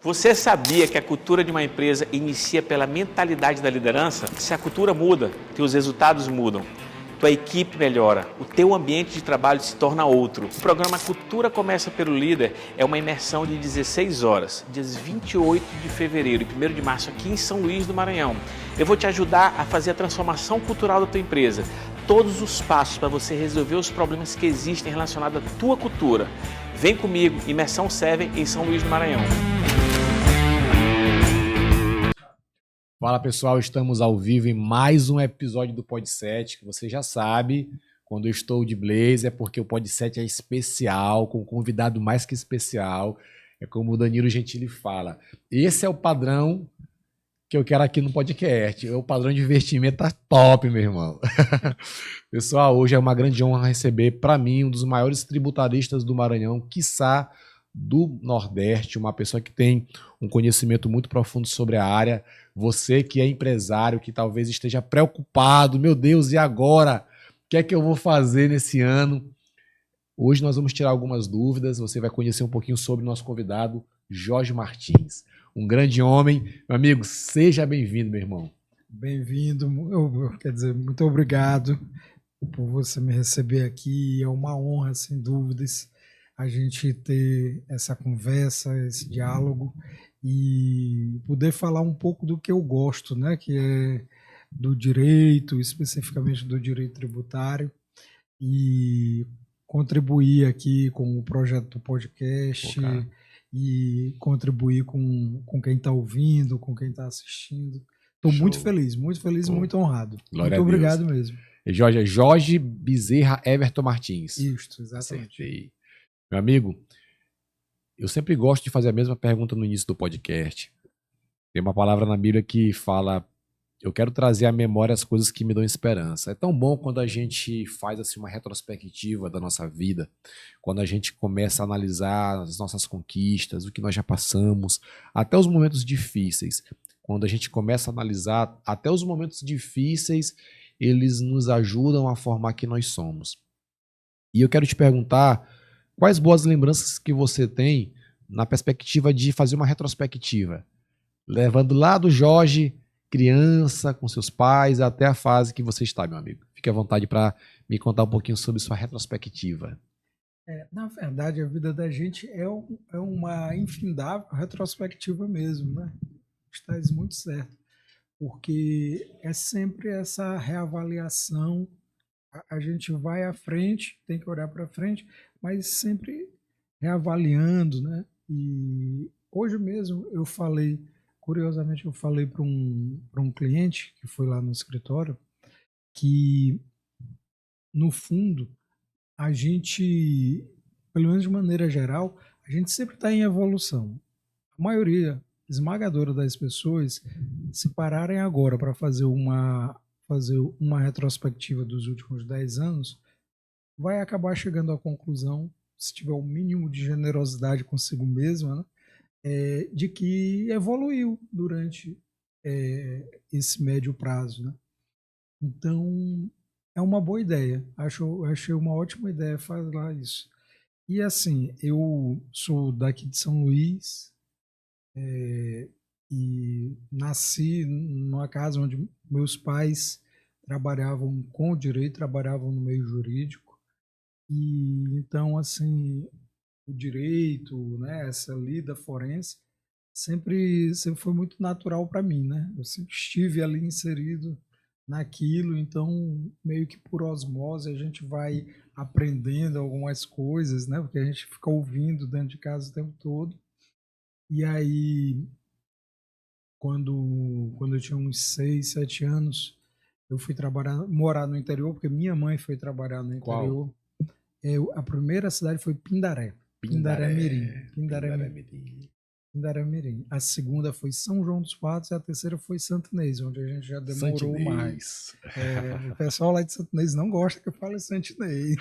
Você sabia que a cultura de uma empresa inicia pela mentalidade da liderança? Se a cultura muda, teus resultados mudam, tua equipe melhora, o teu ambiente de trabalho se torna outro. O programa Cultura Começa pelo Líder é uma imersão de 16 horas, dias 28 de fevereiro e 1º de março aqui em São Luís do Maranhão. Eu vou te ajudar a fazer a transformação cultural da tua empresa. Todos os passos para você resolver os problemas que existem relacionados à tua cultura. Vem comigo, Imersão 7 em São Luís do Maranhão. Fala pessoal, estamos ao vivo em mais um episódio do Pod7, que você já sabe, quando eu estou de blazer é porque o Pod7 é especial, com um convidado mais que especial, é como o Danilo Gentili fala. Esse é o padrão que eu quero aqui no podcast, o padrão de investimento tá top, meu irmão. Pessoal, hoje é uma grande honra receber, para mim, um dos maiores tributaristas do Maranhão, quiçá do Nordeste, uma pessoa que tem um conhecimento muito profundo sobre a área. Você que é empresário, que talvez esteja preocupado, meu Deus, e agora? O que é que eu vou fazer nesse ano? Hoje nós vamos tirar algumas dúvidas, você vai conhecer um pouquinho sobre o nosso convidado, Jorge Martins. Um grande homem. Meu amigo, seja bem-vindo, meu irmão. Bem-vindo, quer dizer, muito obrigado por você me receber aqui. É uma honra, sem dúvidas, a gente ter essa conversa, esse diálogo e poder falar um pouco do que eu gosto, né? Que é do direito, especificamente do direito tributário, e contribuir aqui com o projeto do podcast e contribuir com quem está ouvindo, com quem está assistindo. Estou muito feliz e muito honrado. Glória muito obrigado mesmo. E Jorge Bezerra Everton Martins. Isso, exatamente. Acertei. Meu amigo, eu sempre gosto de fazer a mesma pergunta no início do podcast. Tem uma palavra na Bíblia que fala: eu quero trazer à memória as coisas que me dão esperança. É tão bom quando a gente faz assim uma retrospectiva da nossa vida, quando a gente começa a analisar as nossas conquistas, o que nós já passamos, até os momentos difíceis. Quando a gente começa a analisar até os momentos difíceis, eles nos ajudam a formar quem nós somos. E eu quero te perguntar, quais boas lembranças que você tem na perspectiva de fazer uma retrospectiva? Levando lá do Jorge, criança, com seus pais, até a fase que você está, meu amigo. Fique à vontade para me contar um pouquinho sobre sua retrospectiva. Na verdade, a vida da gente é uma infindável retrospectiva mesmo, né? Está muito certo. Porque é sempre essa reavaliação. A gente vai à frente, tem que olhar para frente, mas sempre reavaliando, né? E hoje mesmo curiosamente eu falei para um cliente que foi lá no escritório que, no fundo, a gente, pelo menos de maneira geral, a gente sempre está em evolução. A maioria esmagadora das pessoas, se pararem agora para fazer uma retrospectiva dos últimos 10 anos, vai acabar chegando à conclusão, se tiver o mínimo de generosidade consigo mesma, né, de que evoluiu durante esse médio prazo, né? Então, é uma boa ideia. Achei uma ótima ideia falar isso. E assim, eu sou daqui de São Luís, e nasci numa casa onde meus pais trabalhavam com o direito, trabalhavam no meio jurídico, e então assim o direito, né, essa lida forense sempre foi muito natural para mim, né? Eu sempre estive ali inserido naquilo, então meio que por osmose a gente vai aprendendo algumas coisas, né? Porque a gente fica ouvindo dentro de casa o tempo todo. E aí, quando eu tinha uns 6, 7 anos, eu fui morar no interior, porque minha mãe foi trabalhar no interior. A primeira cidade foi Pindaré. Pindaré-Mirim. A segunda foi São João dos Patos e a terceira foi Santo Inês, onde a gente já demorou mais. O pessoal lá de Santo Inês não gosta que eu fale Santo Inês.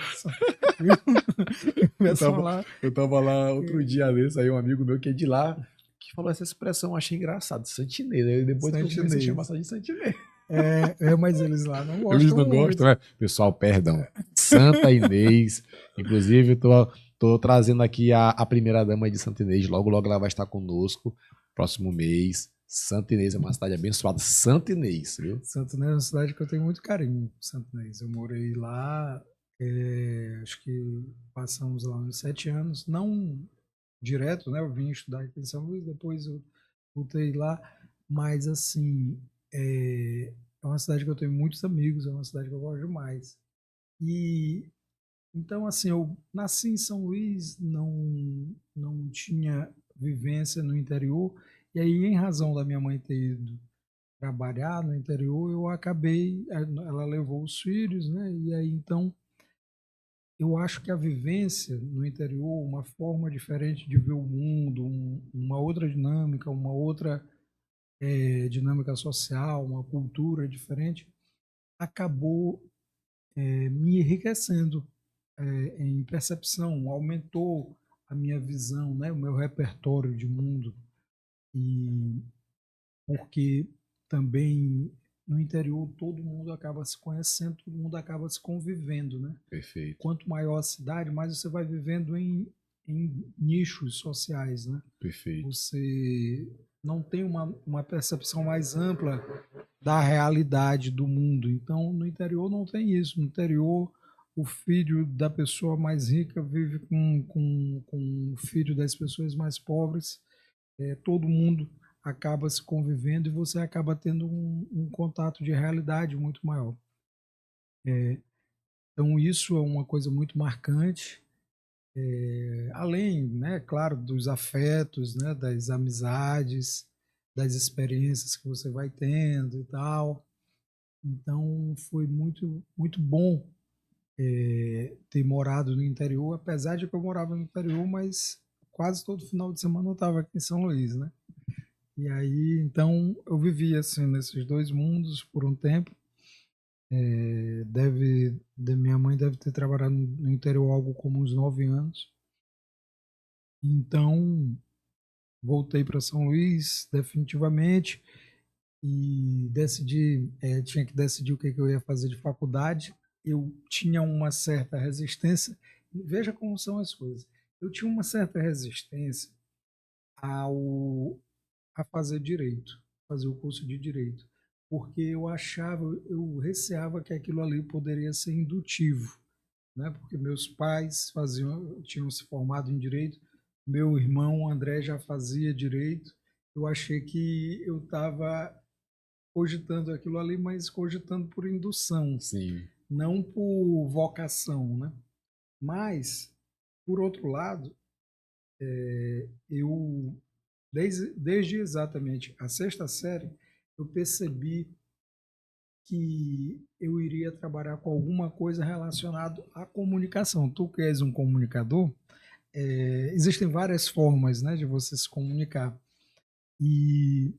Eu tava lá outro dia desse, aí um amigo meu que é de lá, que falou essa expressão, eu achei engraçado, Santo Inês. Aí depois eu comecei a chamar só de Santo Inês. Mas eles lá não gostam. Eles não gostam, né? Pessoal, perdão. Santa Inês. Inclusive, eu tô Tô trazendo aqui a primeira dama de Santa Inês. Logo, logo ela vai estar conosco. Próximo mês. Santa Inês é uma cidade abençoada. Santa Inês, viu? Santa Inês é uma cidade que eu tenho muito carinho. Santa Inês. Eu morei lá, acho que passamos lá uns 7 anos. Não direto, né? Eu vim estudar aqui em São Luís, depois eu voltei lá. Mas, assim, é uma cidade que eu tenho muitos amigos, é uma cidade que eu gosto demais. E então, assim, eu nasci em São Luís, não tinha vivência no interior, e aí, em razão da minha mãe ter ido trabalhar no interior, eu acabei, ela levou os filhos, né? E aí, então, eu acho que a vivência no interior, uma forma diferente de ver o mundo, uma outra dinâmica, uma outra dinâmica social, uma cultura diferente, acabou me enriquecendo em percepção, aumentou a minha visão, né, o meu repertório de mundo, e porque também no interior todo mundo acaba se conhecendo, todo mundo acaba se convivendo, né? Perfeito. Quanto maior a cidade, mais você vai vivendo em nichos sociais, né? Perfeito. Você não tem uma percepção mais ampla da realidade do mundo. Então, no interior não tem isso. No interior, o filho da pessoa mais rica vive com o filho das pessoas mais pobres. Todo mundo acaba se convivendo e você acaba tendo um contato de realidade muito maior. Então, isso é uma coisa muito marcante. Além, né, claro, dos afetos, né, das amizades, das experiências que você vai tendo e tal. Então, foi muito, muito bom ter morado no interior, apesar de que eu morava no interior, mas quase todo final de semana eu estava aqui em São Luís, né? E aí, então, eu vivi assim nesses dois mundos por um tempo. Minha mãe deve ter trabalhado no interior algo como uns 9 anos. Então, voltei para São Luís definitivamente e tinha que decidir o que eu ia fazer de faculdade. Eu tinha uma certa resistência. Veja como são as coisas. Eu tinha uma certa resistência ao a fazer direito, fazer o curso de direito, porque eu receava que aquilo ali poderia ser indutivo, né? Porque meus pais tinham se formado em direito, meu irmão André já fazia direito. Eu achei que eu estava cogitando aquilo ali, mas cogitando por indução, Sim. não por vocação, né? Mas, por outro lado, eu desde exatamente a sexta série, eu percebi que eu iria trabalhar com alguma coisa relacionada à comunicação. Tu que és um comunicador, existem várias formas, né, de você se comunicar. E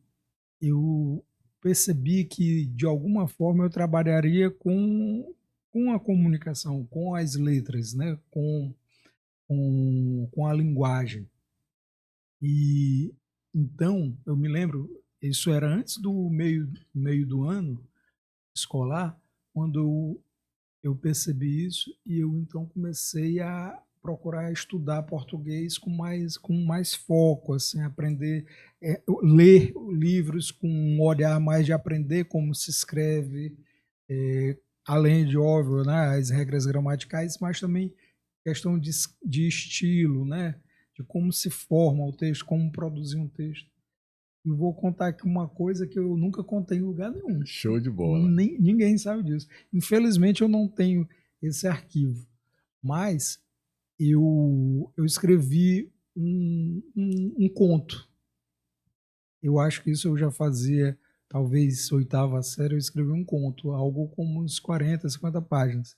eu percebi que, de alguma forma, eu trabalharia com a comunicação, com as letras, né, com a linguagem. E então, eu me lembro, isso era antes do meio do ano escolar, quando eu percebi isso e eu então comecei a procurar estudar português com mais foco, assim, aprender, ler livros com um olhar mais de aprender como se escreve, é, além de, óbvio, né, as regras gramaticais, mas também questão de estilo, né, de como se forma o texto, como produzir um texto. E vou contar aqui uma coisa que eu nunca contei em lugar nenhum. Show de bola. Ninguém sabe disso. Infelizmente, eu não tenho esse arquivo. Mas eu escrevi um conto. Eu acho que isso eu já fazia, talvez, oitava série, eu escrevi um conto, algo como uns 40, 50 páginas.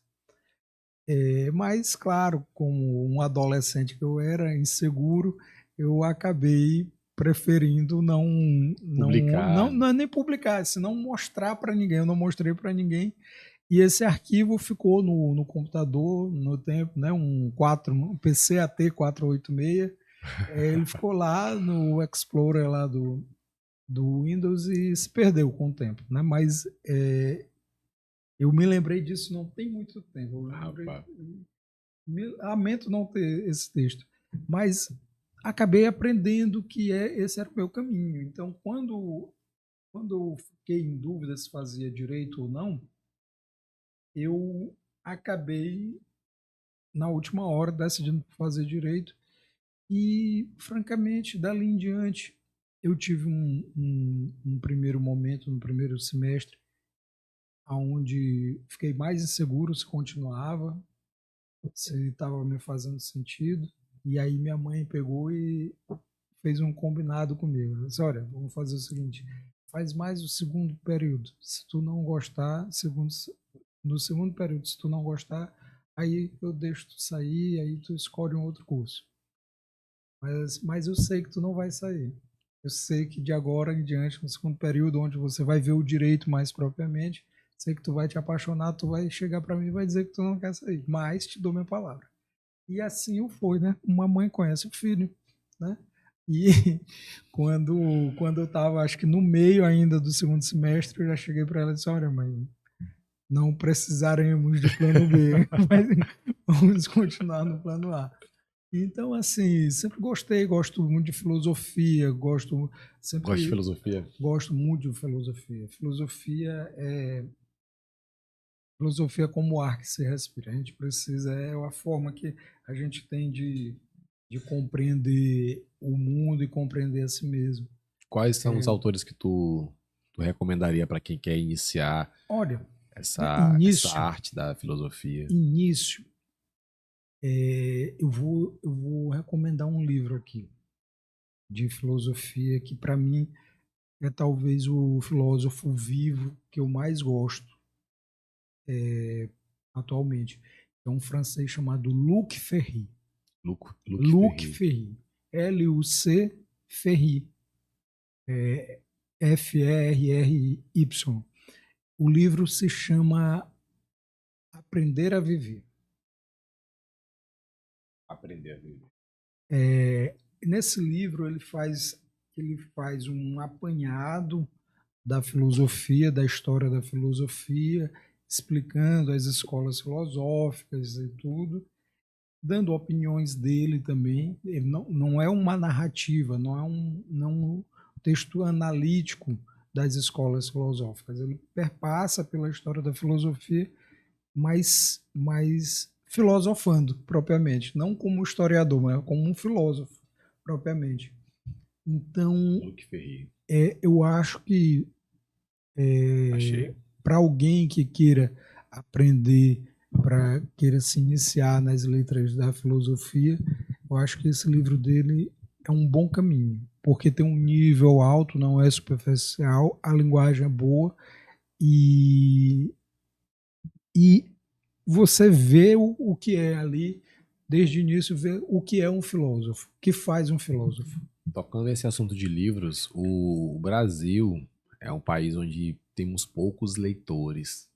Mas, claro, como um adolescente que eu era, inseguro, eu acabei preferindo Publicar. não é nem publicar, senão mostrar para ninguém. Eu não mostrei para ninguém. E esse arquivo ficou no computador, no tempo, né, um PC AT 486. Ele ficou lá no Explorer lá do Windows e se perdeu com o tempo, né? Mas eu me lembrei disso não tem muito tempo. Eu lembrei, Rapaz. Lamento não ter esse texto, mas acabei aprendendo que esse era o meu caminho. Então, quando eu fiquei em dúvida se fazia direito ou não, eu acabei, na última hora, decidindo fazer direito. E, francamente, dali em diante, eu tive um primeiro momento, no primeiro semestre, onde fiquei mais inseguro se continuava, se estava me fazendo sentido. E aí minha mãe pegou e fez um combinado comigo. Ela disse, olha, vamos fazer o seguinte, faz mais o segundo período. Se tu não gostar, no segundo período, se tu não gostar, aí eu deixo tu sair, aí tu escolhe um outro curso. Mas eu sei que tu não vai sair. Eu sei que de agora em diante, no segundo período, onde você vai ver o direito mais propriamente, sei que tu vai te apaixonar, tu vai chegar para mim e vai dizer que tu não quer sair. Mas te dou minha palavra. E assim o foi, né? Uma mãe conhece o filho, né? E quando eu estava, acho que no meio ainda do segundo semestre, eu já cheguei para ela e disse, olha, mãe, não precisaremos de plano B, mas vamos continuar no plano A. Então, assim, sempre gosto muito de filosofia, Gosto de sempre filosofia? gosto muito de filosofia. Filosofia como ar que se respira. A gente precisa, é a forma que a gente tem de compreender o mundo e compreender a si mesmo. Quais são os autores que tu recomendaria para quem quer iniciar Olha, essa arte da filosofia? Eu vou recomendar um livro aqui de filosofia que, para mim, é talvez o filósofo vivo que eu mais gosto atualmente. É um francês chamado Luc Ferry. Luc Ferry. L-U-C Ferry. F-E-R-R-Y. O livro se chama Aprender a Viver. Aprender a viver. Nesse livro ele faz um apanhado da filosofia, da história da filosofia, explicando as escolas filosóficas e tudo, dando opiniões dele também. Ele não é uma narrativa, não é um texto analítico das escolas filosóficas. Ele perpassa pela história da filosofia, mas filosofando propriamente, não como historiador, mas como um filósofo propriamente. Então, eu acho que para alguém que queira aprender, queira se iniciar nas letras da filosofia, eu acho que esse livro dele é um bom caminho, porque tem um nível alto, não é superficial, a linguagem é boa e você vê o que é ali, desde o início, vê o que é um filósofo, o que faz um filósofo. Tocando esse assunto de livros, o Brasil é um país onde temos poucos leitores.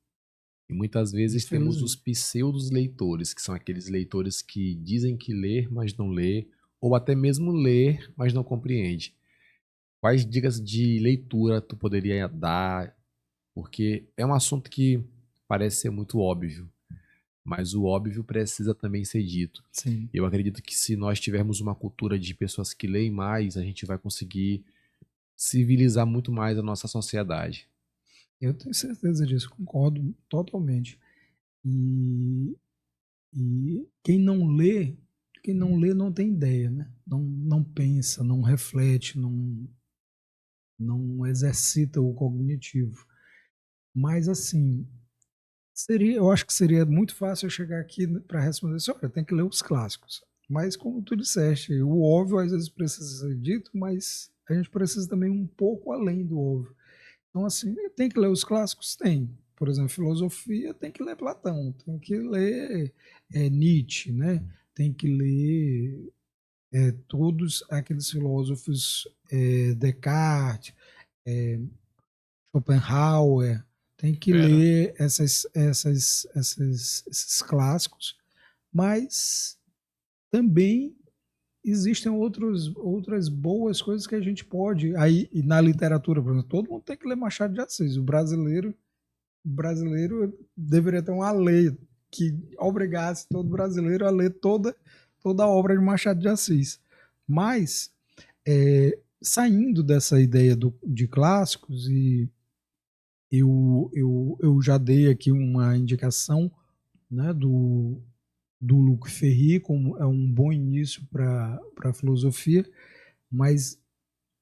E muitas vezes temos os pseudos leitores, que são aqueles leitores que dizem que ler, mas não lê, ou até mesmo ler, mas não compreende. Quais dicas de leitura tu poderia dar? Porque é um assunto que parece ser muito óbvio, mas o óbvio precisa também ser dito. Sim. Eu acredito que se nós tivermos uma cultura de pessoas que leem mais, a gente vai conseguir civilizar muito mais a nossa sociedade. Eu tenho certeza disso, concordo totalmente. E quem não lê não tem ideia, né? Não pensa, não reflete, não exercita o cognitivo. Mas assim, eu acho que seria muito fácil eu chegar aqui para responder assim, olha, tem que ler os clássicos. Mas como tu disseste, o óbvio às vezes precisa ser dito, mas a gente precisa também um pouco além do óbvio. Então, assim, tem que ler os clássicos? Tem. Por exemplo, filosofia, tem que ler Platão, tem que ler Nietzsche, né? Tem que ler todos aqueles filósofos, Descartes, Schopenhauer, tem que ler esses clássicos, mas também existem outras boas coisas que a gente pode. Aí, na literatura, por exemplo, todo mundo tem que ler Machado de Assis. O brasileiro deveria ter uma lei que obrigasse todo brasileiro a ler toda a obra de Machado de Assis. Mas, saindo dessa ideia de clássicos, e eu já dei aqui uma indicação, né, do Luc Ferry, como é um bom início para a filosofia, mas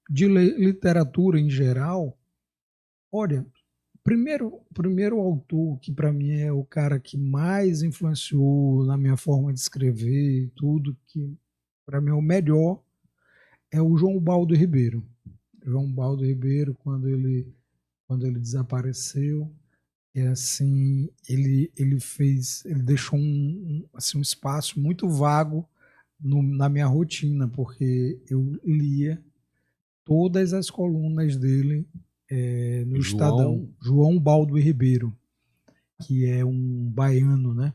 de literatura em geral, olha, primeiro autor que para mim é o cara que mais influenciou na minha forma de escrever e tudo, que para mim é o melhor, é o João Ubaldo Ribeiro. João Ubaldo Ribeiro, quando ele desapareceu, assim, ele deixou assim, um espaço muito vago na minha rotina, porque eu lia todas as colunas dele no Estadão. João Ubaldo Ribeiro, que é um baiano, né?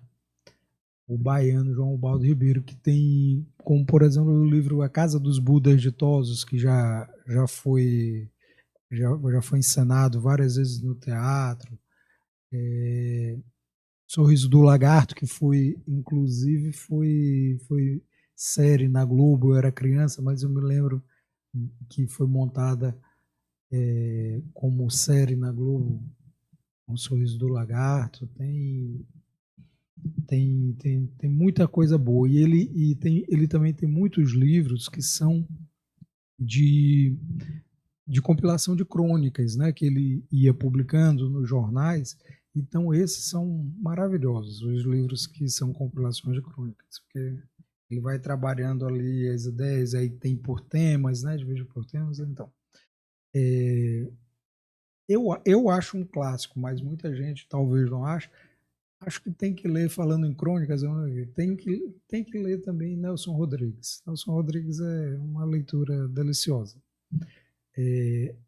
O baiano João Ubaldo Ribeiro, que tem, como por exemplo, o livro A Casa dos Budas Ditosos, que já foi encenado várias vezes no teatro. Sorriso do Lagarto, que inclusive foi série na Globo. Eu era criança, mas eu me lembro que foi montada como série na Globo. O Sorriso do Lagarto tem muita coisa boa, e ele também tem muitos livros que são de compilação de crônicas, né, que ele ia publicando nos jornais. Então esses são maravilhosos, os livros que são compilações de crônicas, porque ele vai trabalhando ali as ideias, aí tem por temas, né, divide por temas. Então eu acho um clássico, mas muita gente talvez não ache. Acho que tem que ler, falando em crônicas, tem que ler também Nelson Rodrigues. Nelson Rodrigues é uma leitura deliciosa.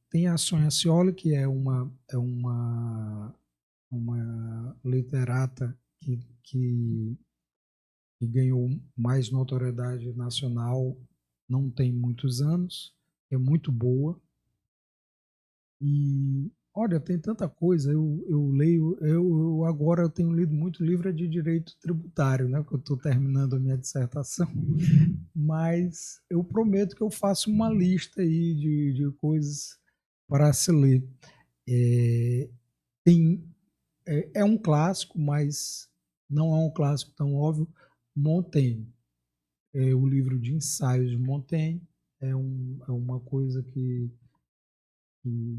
Tem a Sônia Scioli, que é uma literata que ganhou mais notoriedade nacional não tem muitos anos, é muito boa. E olha, tem tanta coisa. Eu leio, eu agora tenho lido muito livro de direito tributário, né? Porque eu estou terminando a minha dissertação. Mas eu prometo que eu faço uma lista aí de coisas para se ler. É um clássico, mas não é um clássico tão óbvio. Montaigne, o livro de ensaios de Montaigne é uma coisa que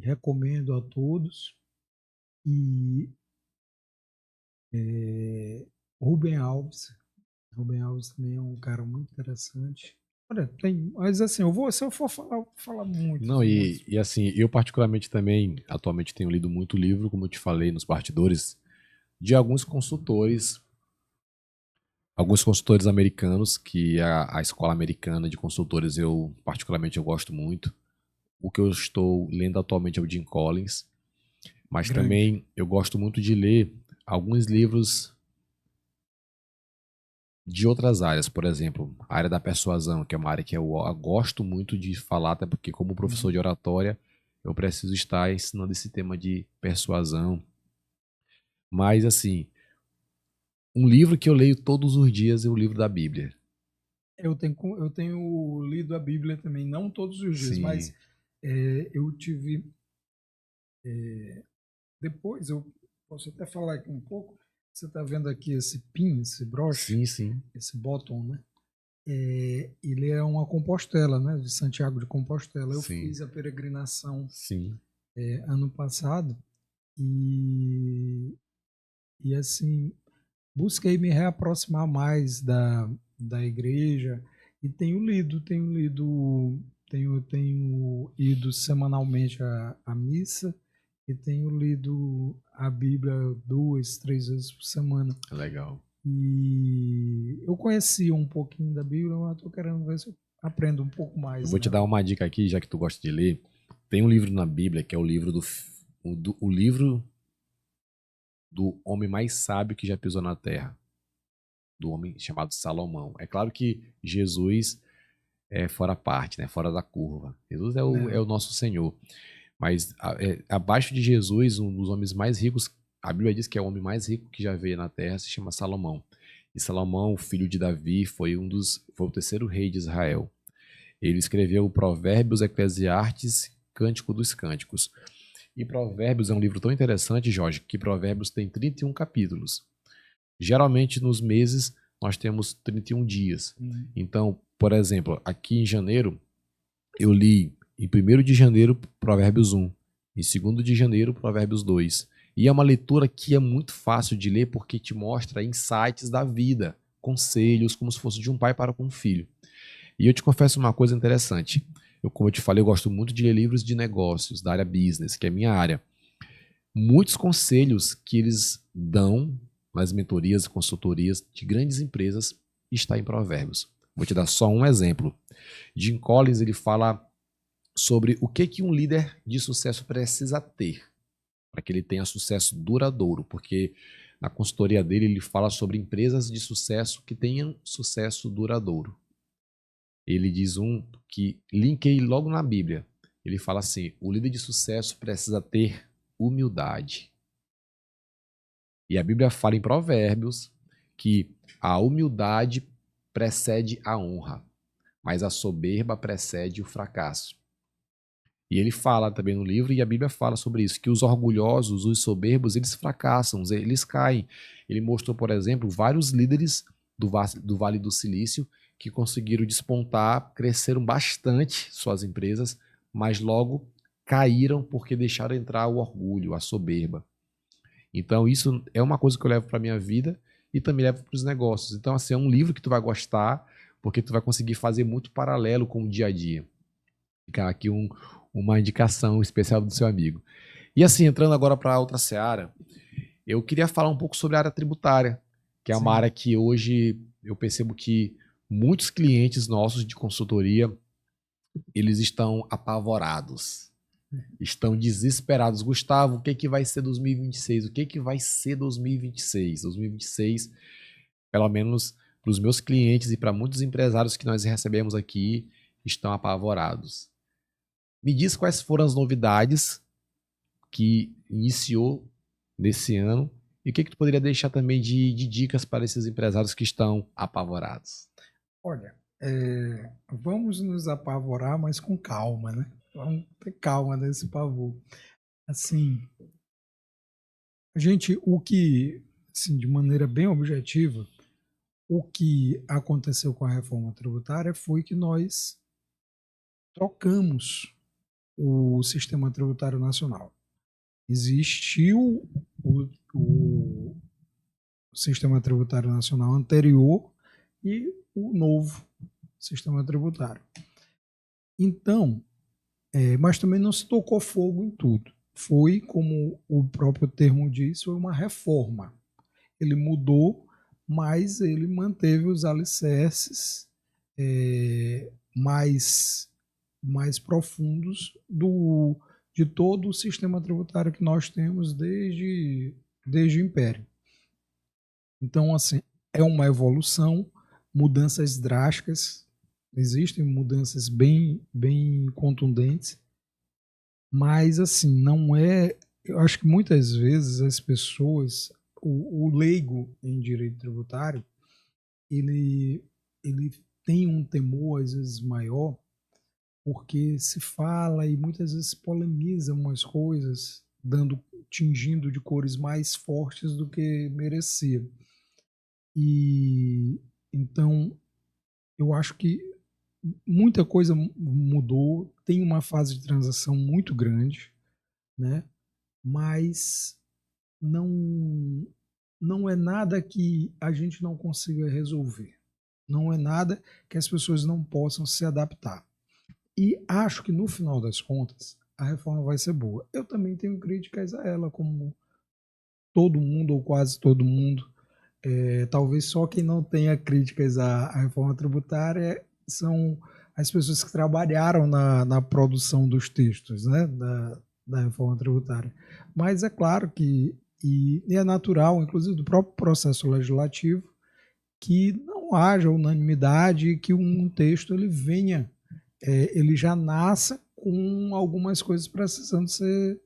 recomendo a todos. E Rubem Alves também é um cara muito interessante. Olha, mas assim, se eu for falar muito. Não, e assim, eu particularmente também, atualmente tenho lido muito livro, como eu te falei nos bastidores, de alguns consultores americanos, que a escola americana de consultores eu gosto muito. O que eu estou lendo atualmente é o Jim Collins, mas também eu gosto muito de ler alguns livros de outras áreas, por exemplo, a área da persuasão, que é uma área que eu gosto muito de falar, até porque como professor de oratória, eu preciso estar ensinando esse tema de persuasão. Mas assim, um livro que eu leio todos os dias é o livro da Bíblia. Eu tenho lido a Bíblia também, não todos os dias. Sim. Mas eu tive... depois, eu posso até falar aqui um pouco. Você está vendo aqui esse pin, esse broche? Sim, sim. Esse bottom, né? Ele é uma Compostela, né? De Santiago de Compostela. Eu fiz a peregrinação ano passado e assim, busquei me reaproximar mais da igreja e tenho ido semanalmente à missa e tenho lido a Bíblia 2, 3 vezes por semana. Legal. E eu conhecia um pouquinho da Bíblia, mas estou querendo ver se eu aprendo um pouco mais. Eu vou te dar uma dica aqui, já que tu gosta de ler. Tem um livro na Bíblia que é o livro o livro do homem mais sábio que já pisou na terra, do homem chamado Salomão. É claro que Jesus é fora a parte, né? Fora da curva. Jesus é o nosso Senhor. Mas abaixo de Jesus, um dos homens mais ricos A Bíblia diz que é o homem mais rico que já veio na terra, se chama Salomão. E Salomão, filho de Davi, foi o terceiro rei de Israel. Ele escreveu Provérbios, Eclesiastes, Cântico dos Cânticos. E Provérbios é um livro tão interessante, Jorge, que Provérbios tem 31 capítulos. Geralmente, nos meses, nós temos 31 dias. Então, por exemplo, aqui em janeiro, eu li em 1º de janeiro Provérbios 1, em 2º de janeiro Provérbios 2. E é uma leitura que é muito fácil de ler porque te mostra insights da vida, conselhos, como se fosse de um pai para com um filho. E eu te confesso uma coisa interessante. Como eu te falei, eu gosto muito de ler livros de negócios, da área business, que é a minha área. Muitos conselhos que eles dão nas mentorias e consultorias de grandes empresas está em Provérbios. Vou te dar só um exemplo. Jim Collins, ele fala sobre o que um líder de sucesso precisa ter para que ele tenha sucesso duradouro, porque na consultoria dele ele fala sobre empresas de sucesso que tenham sucesso duradouro. Ele diz que linkei logo na Bíblia. Ele fala assim, o líder de sucesso precisa ter humildade. E a Bíblia fala em Provérbios que a humildade precede a honra, mas a soberba precede o fracasso. E ele fala também no livro, e a Bíblia fala sobre isso, que os orgulhosos, os soberbos, eles fracassam, eles caem. Ele mostrou, por exemplo, vários líderes do Vale do Silício que conseguiram despontar, cresceram bastante suas empresas, mas logo caíram porque deixaram entrar o orgulho, a soberba. Então isso é uma coisa que eu levo para a minha vida e também levo para os negócios. Então assim, é um livro que tu vai gostar, porque tu vai conseguir fazer muito paralelo com o dia a dia. Fica aqui uma indicação especial do seu amigo. E assim, entrando agora para outra seara, eu queria falar um pouco sobre a área tributária, que é uma área que hoje eu percebo que muitos clientes nossos de consultoria, eles estão apavorados, estão desesperados. Gustavo, o que vai ser 2026? O que vai ser 2026? 2026, pelo menos para os meus clientes e para muitos empresários que nós recebemos aqui, estão apavorados. Me diz quais foram as novidades que iniciou nesse ano e o que tu poderia deixar também de dicas para esses empresários que estão apavorados. Olha, vamos nos apavorar, mas com calma, né? Vamos ter calma nesse pavor. Assim, assim, de maneira bem objetiva, o que aconteceu com a reforma tributária foi que nós trocamos o sistema tributário nacional. Existiu o sistema tributário nacional anterior e o novo sistema tributário. Então, mas também não se tocou fogo em tudo. Foi, como o próprio termo diz, foi uma reforma. Ele mudou, mas ele manteve os alicerces mais profundos de todo o sistema tributário que nós temos desde o Império. Então, assim, é uma evolução, mudanças drásticas, existem mudanças bem contundentes, mas, assim, não é... Eu acho que muitas vezes as pessoas, o leigo em direito tributário, ele tem um temor, às vezes, maior, porque se fala e muitas vezes polemiza umas coisas, tingindo de cores mais fortes do que merecia. E então eu acho que muita coisa mudou, tem uma fase de transação muito grande, né? Mas não é nada que a gente não consiga resolver. Não é nada que as pessoas não possam se adaptar. E acho que no final das contas a reforma vai ser boa. Eu também tenho críticas a ela, como todo mundo ou quase todo mundo. Talvez só quem não tenha críticas à reforma tributária são as pessoas que trabalharam na produção dos textos, né, da reforma tributária. Mas é claro que, e é natural, inclusive do próprio processo legislativo, que não haja unanimidade e que um texto ele venha, ele já nasça com algumas coisas precisando ser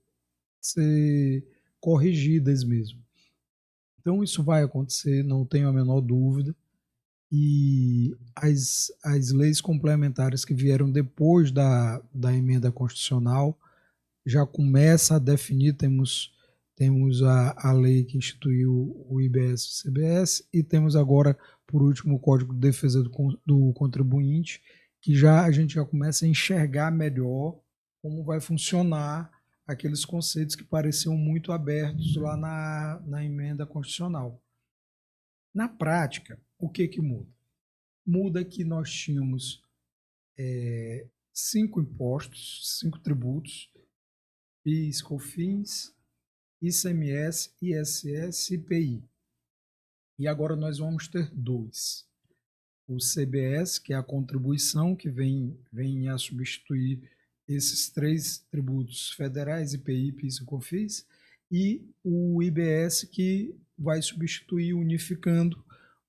corrigidas mesmo. Então isso vai acontecer, não tenho a menor dúvida, e as leis complementares que vieram depois da emenda constitucional já começa a definir, temos a lei que instituiu o IBS e o CBS, e temos agora, por último, o Código de Defesa do Contribuinte, que a gente já começa a enxergar melhor como vai funcionar aqueles conceitos que pareciam muito abertos lá na emenda constitucional. Na prática, o que muda? Muda que nós tínhamos 5 impostos, 5 tributos: PIS, COFINS, ICMS, ISS e IPI. E agora nós vamos ter 2. O CBS, que é a contribuição que vem a substituir esses 3 tributos federais, IPI, PIS e COFINS, e o IBS, que vai substituir, unificando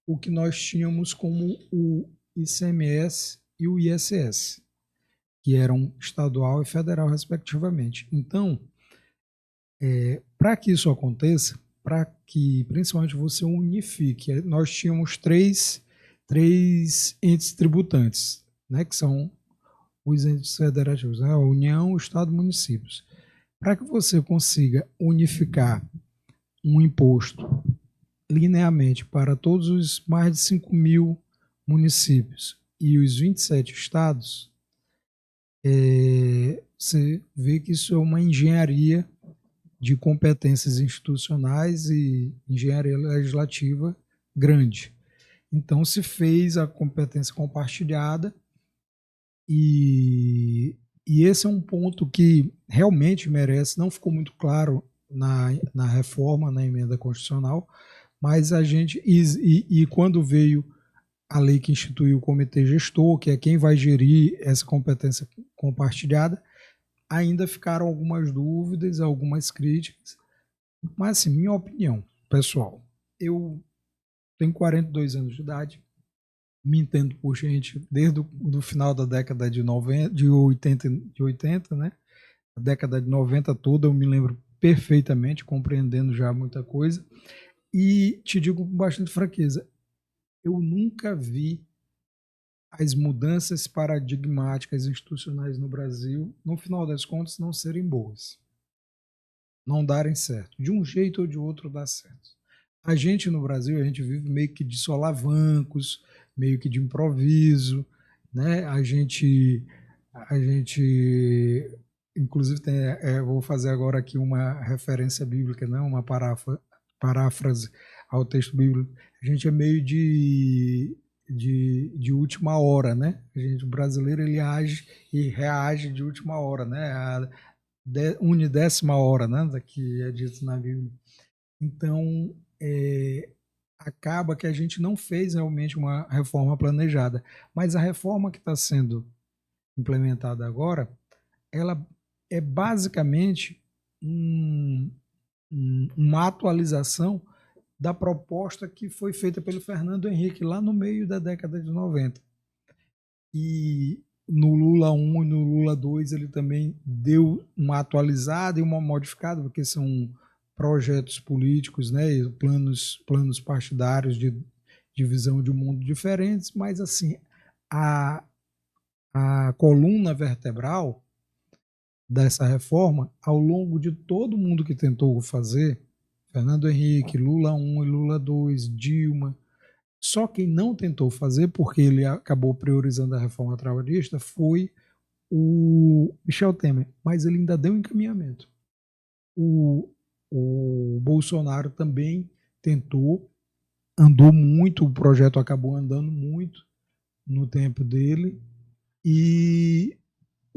o que nós tínhamos como o ICMS e o ISS, que eram estadual e federal, respectivamente. Então, para que isso aconteça, para que principalmente você unifique, nós tínhamos três entes tributantes, né, que são os entes federativos, né, a União, o Estado e municípios. Para que você consiga unificar um imposto linearmente para todos os mais de 5 mil municípios e os 27 estados, você vê que isso é uma engenharia de competências institucionais e engenharia legislativa grande. Então se fez a competência compartilhada, e esse é um ponto que realmente merece, não ficou muito claro na reforma, na emenda constitucional, mas a gente, e quando veio a lei que instituiu o comitê gestor, que é quem vai gerir essa competência compartilhada, ainda ficaram algumas dúvidas, algumas críticas, mas assim, minha opinião pessoal, eu tenho 42 anos de idade, me entendo por gente desde o final da década de 80, né? A década de 90 toda eu me lembro perfeitamente, compreendendo já muita coisa, e te digo com bastante franqueza, eu nunca vi as mudanças paradigmáticas institucionais no Brasil, no final das contas, não serem boas, não darem certo. De um jeito ou de outro dá certo. A gente no Brasil, a gente vive meio que de solavancos, meio que de improviso, né? A gente inclusive vou fazer agora aqui uma referência bíblica, né? Uma paráfrase ao texto bíblico. A gente é meio de última hora, né? O brasileiro, ele age e reage de última hora, né? A unidécima hora, né? Que é dito na Bíblia. Então, acaba que a gente não fez realmente uma reforma planejada, mas a reforma que está sendo implementada agora, ela é basicamente uma atualização da proposta que foi feita pelo Fernando Henrique lá no meio da década de 90. E no Lula 1 e no Lula 2 ele também deu uma atualizada e uma modificada, porque são projetos políticos, né, planos partidários de visão de mundo diferentes, mas assim, a coluna vertebral dessa reforma, ao longo de todo mundo que tentou fazer, Fernando Henrique, Lula 1 e Lula 2, Dilma, só quem não tentou fazer, porque ele acabou priorizando a reforma trabalhista, foi o Michel Temer, mas ele ainda deu encaminhamento. O Bolsonaro também tentou, andou muito, o projeto acabou andando muito no tempo dele, e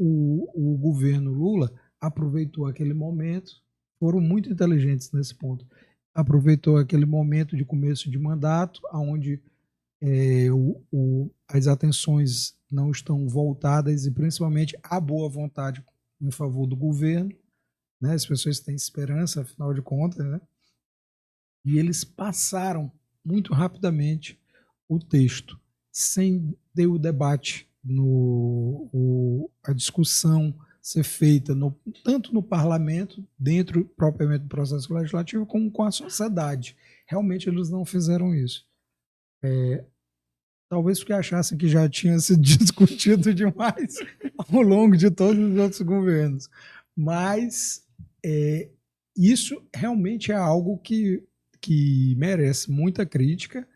o governo Lula aproveitou aquele momento, foram muito inteligentes nesse ponto, aproveitou aquele momento de começo de mandato, onde as atenções não estão voltadas, e principalmente a boa vontade em favor do governo, né? As pessoas têm esperança, afinal de contas, né? E eles passaram muito rapidamente o texto, sem ter o debate, a discussão ser feita tanto no parlamento, dentro propriamente do processo legislativo, como com a sociedade. Realmente eles não fizeram isso. Talvez porque achassem que já tinha sido discutido demais ao longo de todos os outros governos. Mas isso realmente é algo que merece muita crítica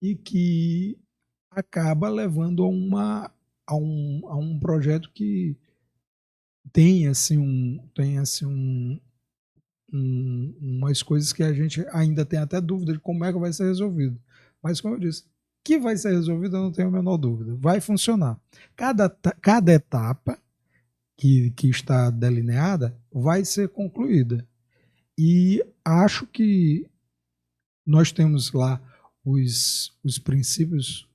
e que acaba levando a um projeto que tem umas coisas que a gente ainda tem até dúvida de como é que vai ser resolvido. Mas, como eu disse, que vai ser resolvido, eu não tenho a menor dúvida. Vai funcionar. Cada etapa que está delineada vai ser concluída. E acho que nós temos lá os princípios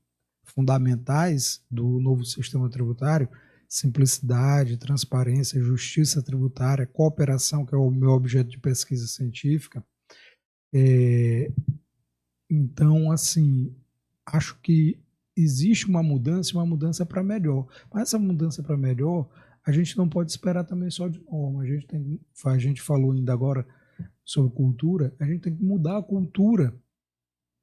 fundamentais do novo sistema tributário: simplicidade, transparência, justiça tributária, cooperação, que é o meu objeto de pesquisa científica. Então, assim, acho que existe uma mudança para melhor. Mas essa mudança para melhor, a gente não pode esperar também só de norma. A gente falou ainda agora sobre cultura, a gente tem que mudar a cultura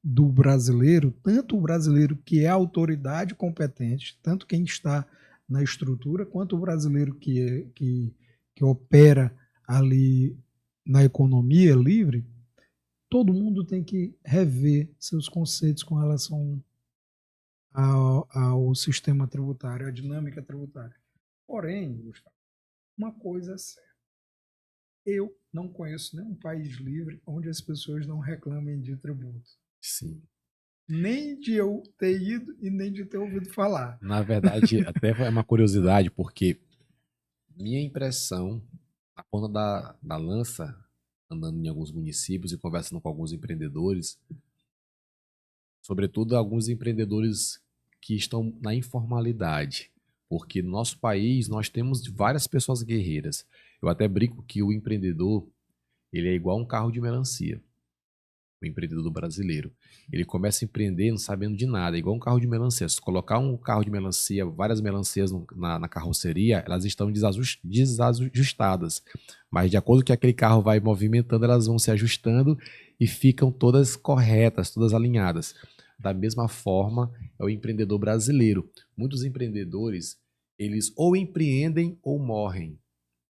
do brasileiro, tanto o brasileiro que é autoridade competente, tanto quem está na estrutura, quanto o brasileiro que opera ali na economia livre. Todo mundo tem que rever seus conceitos com relação ao sistema tributário, à dinâmica tributária. Porém, Gustavo, uma coisa é certa. Eu não conheço nenhum país livre onde as pessoas não reclamem de tributo. Sim. Nem de eu ter ido e nem de ter ouvido falar. Na verdade, até é uma curiosidade, porque minha impressão, a ponta da lança, andando em alguns municípios e conversando com alguns empreendedores, sobretudo alguns empreendedores que estão na informalidade, porque no nosso país nós temos várias pessoas guerreiras. Eu até brinco que o empreendedor, ele é igual um carro de melancia. O empreendedor brasileiro, ele começa a empreender não sabendo de nada, é igual um carro de melancia. Se colocar um carro de melancia, várias melancias na carroceria, elas estão desajustadas, mas de acordo com que aquele carro vai movimentando, elas vão se ajustando e ficam todas corretas, todas alinhadas. Da mesma forma é o empreendedor brasileiro. Muitos empreendedores, eles ou empreendem ou morrem,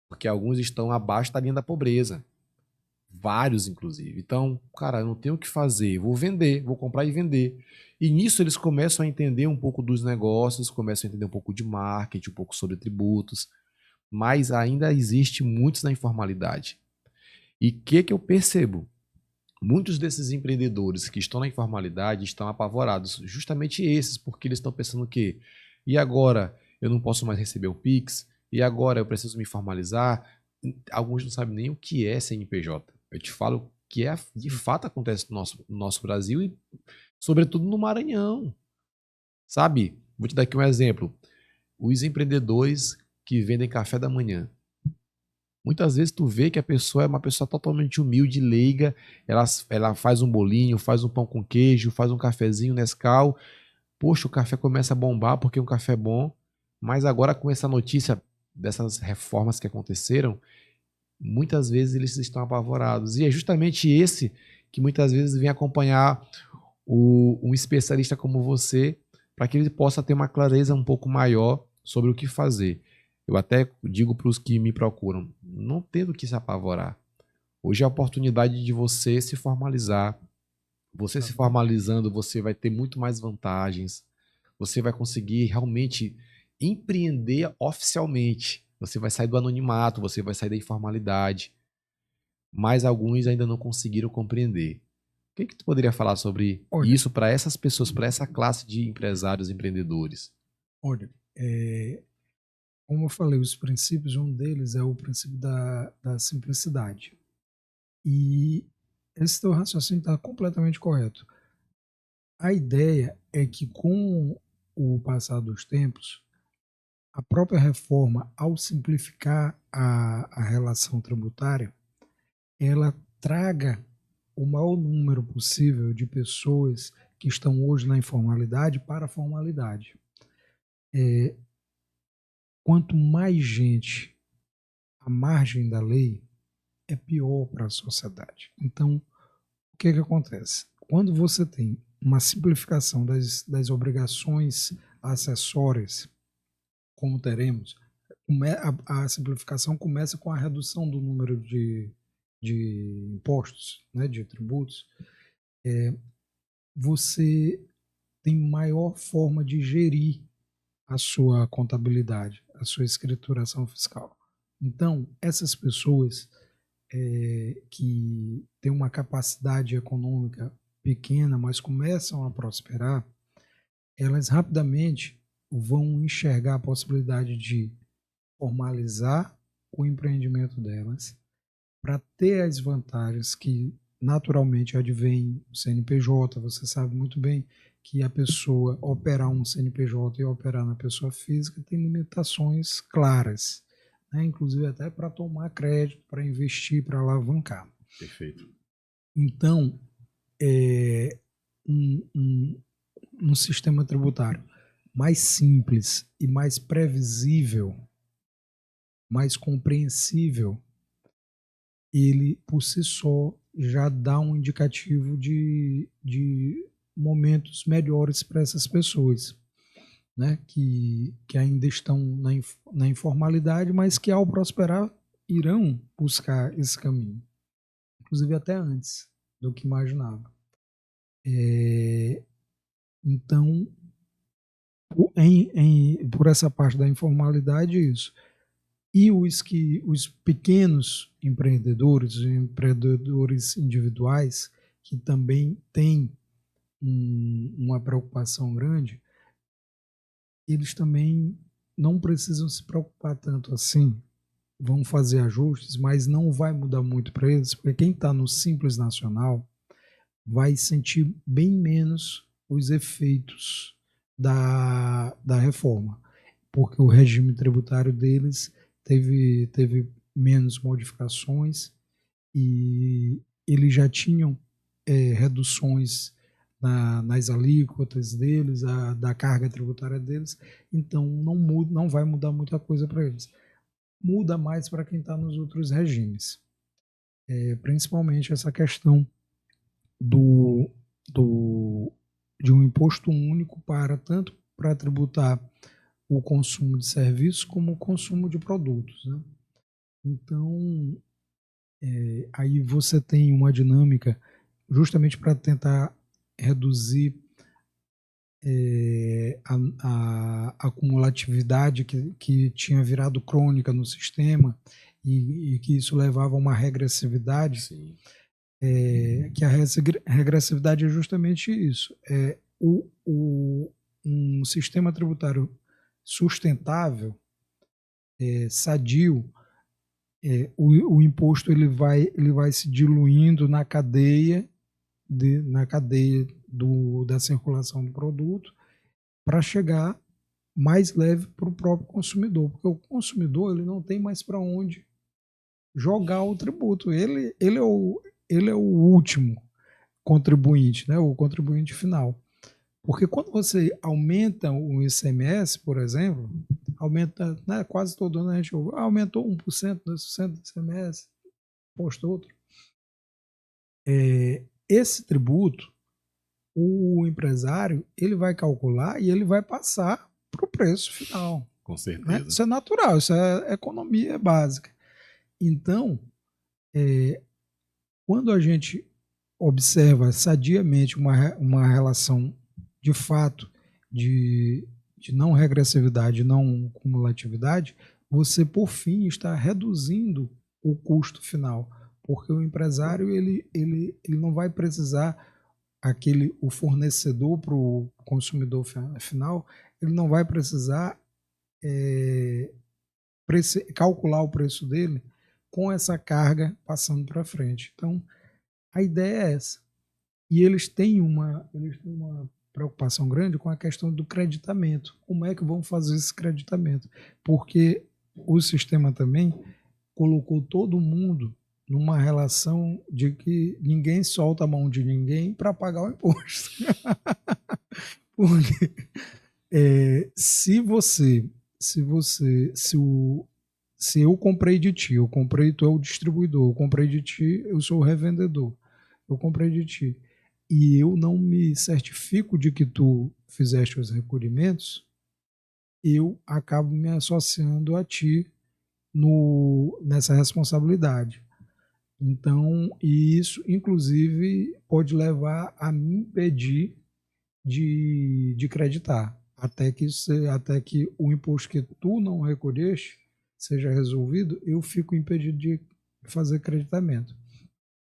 porque alguns estão abaixo da linha da pobreza. Vários, inclusive. Então, cara, eu não tenho o que fazer, vou vender, vou comprar e vender. E nisso eles começam a entender um pouco dos negócios, começam a entender um pouco de marketing, um pouco sobre tributos, mas ainda existe muitos na informalidade. E o que eu percebo? Muitos desses empreendedores que estão na informalidade estão apavorados, justamente esses, porque eles estão pensando que, e agora eu não posso mais receber o Pix, e agora eu preciso me formalizar. Alguns não sabem nem o que é CNPJ. Eu te falo que de fato acontece no nosso Brasil e, sobretudo, no Maranhão. Sabe? Vou te dar aqui um exemplo. Os empreendedores que vendem café da manhã. Muitas vezes tu vê que a pessoa é uma pessoa totalmente humilde, leiga, ela faz um bolinho, faz um pão com queijo, faz um cafezinho Nescau. Poxa, o café começa a bombar porque é um café bom. Mas agora com essa notícia dessas reformas que aconteceram, muitas vezes eles estão apavorados. E é justamente esse que muitas vezes vem acompanhar um especialista como você, para que ele possa ter uma clareza um pouco maior sobre o que fazer. Eu até digo para os que me procuram, não tem do que se apavorar. Hoje é a oportunidade de você se formalizar. Você se formalizando, você vai ter muito mais vantagens. Você vai conseguir realmente empreender oficialmente. Você vai sair do anonimato, você vai sair da informalidade. Mas alguns ainda não conseguiram compreender. O que tu poderia falar sobre isso para essas pessoas, para essa classe de empresários e empreendedores? Olha, como eu falei, os princípios, um deles é o princípio da simplicidade. E esse teu raciocínio está completamente correto. A ideia é que, com o passar dos tempos, a própria reforma, ao simplificar a relação tributária, ela traga o maior número possível de pessoas que estão hoje na informalidade para a formalidade. Quanto mais gente a margem da lei é pior para a sociedade. Então, o que acontece? Quando você tem uma simplificação das obrigações acessórias, como teremos, a simplificação começa com a redução do número de impostos, né, de tributos. Você tem maior forma de gerir a sua contabilidade, a sua escrituração fiscal. Então, essas pessoas que têm uma capacidade econômica pequena, mas começam a prosperar, elas rapidamente vão enxergar a possibilidade de formalizar o empreendimento delas para ter as vantagens que naturalmente advêm do CNPJ. Você sabe muito bem que a pessoa operar um CNPJ e operar na pessoa física tem limitações claras, né? Inclusive até para tomar crédito, para investir, para alavancar. Perfeito. Então, um sistema tributário mais simples e mais previsível, mais compreensível, ele por si só já dá um indicativo de momentos melhores para essas pessoas, né? que ainda estão na informalidade, mas que ao prosperar irão buscar esse caminho, inclusive até antes do que imaginava. Então, por essa parte da informalidade, isso. E os pequenos empreendedores, os empreendedores individuais, que também têm uma preocupação grande, eles também não precisam se preocupar tanto assim. Vão fazer ajustes, mas não vai mudar muito para eles, porque quem está no Simples Nacional vai sentir bem menos os efeitos da reforma, porque o regime tributário deles teve menos modificações e eles já tinham reduções nas alíquotas deles, da carga tributária deles, então não vai mudar muita coisa para eles. Muda mais para quem está nos outros regimes, principalmente essa questão de um imposto único tanto para tributar o consumo de serviços como o consumo de produtos, né? Então, aí você tem uma dinâmica justamente para tentar reduzir a acumulatividade que tinha virado crônica no sistema e que isso levava a uma regressividade. Sim. Que a regressividade é justamente isso. Um sistema tributário sustentável, sadio, o imposto ele vai se diluindo na cadeia da circulação do produto para chegar mais leve para o próprio consumidor, porque o consumidor ele não tem mais para onde jogar o tributo. Ele é o último contribuinte, né? O contribuinte final. Porque quando você aumenta o ICMS, por exemplo, aumenta, né, quase todo ano a gente aumentou 1%, 2% do ICMS, posto outro. Esse tributo, o empresário, ele vai calcular e ele vai passar para o preço final. Com certeza. Né? Isso é natural, isso é economia básica. Então, quando a gente observa sadiamente uma relação de fato de não regressividade, não cumulatividade, você, por fim, está reduzindo o custo final, porque o empresário ele não vai precisar, o fornecedor para o consumidor final, ele não vai precisar calcular o preço dele com essa carga passando para frente. Então, a ideia é essa. E eles têm uma preocupação grande com a questão do creditamento. Como é que vão fazer esse creditamento? Porque o sistema também colocou todo mundo numa relação de que ninguém solta a mão de ninguém para pagar o imposto. Porque se Se eu comprei de ti, eu comprei, tu é o distribuidor, eu comprei de ti, eu sou o revendedor, eu comprei de ti, e eu não me certifico de que tu fizeste os recolhimentos, eu acabo me associando a ti nessa responsabilidade. Então, e isso, inclusive, pode levar a me impedir de creditar, até que o imposto que tu não recolheste seja resolvido, eu fico impedido de fazer creditamento.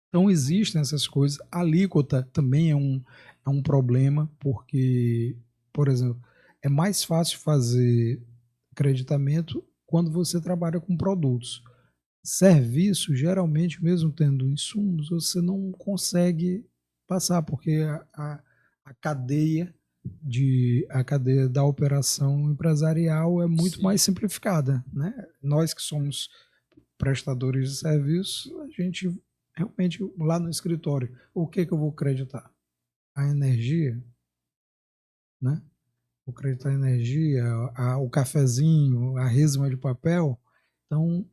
Então, existem essas coisas. A alíquota também é um problema, porque, por exemplo, é mais fácil fazer creditamento quando você trabalha com produtos. Serviço, geralmente, mesmo tendo insumos, você não consegue passar, porque a cadeia a cadeia da operação empresarial é muito mais simplificada, né? Nós que somos prestadores de serviços, a gente realmente lá no escritório, o que eu vou creditar? A energia, né? Vou creditar a energia, o cafezinho, a resma de papel. Então,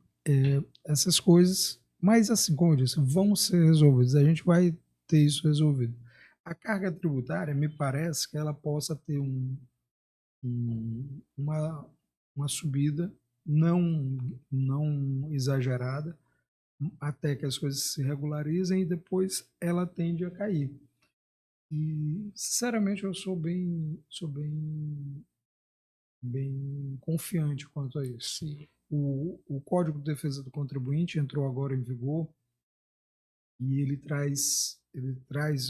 essas coisas, mas assim, como eu disse, vão ser resolvidas. A gente vai ter isso resolvido. A carga tributária, me parece que ela possa ter uma subida não exagerada, até que as coisas se regularizem e depois ela tende a cair. E, sinceramente, eu bem confiante quanto a isso. Sim. O Código de Defesa do Contribuinte entrou agora em vigor e ele traz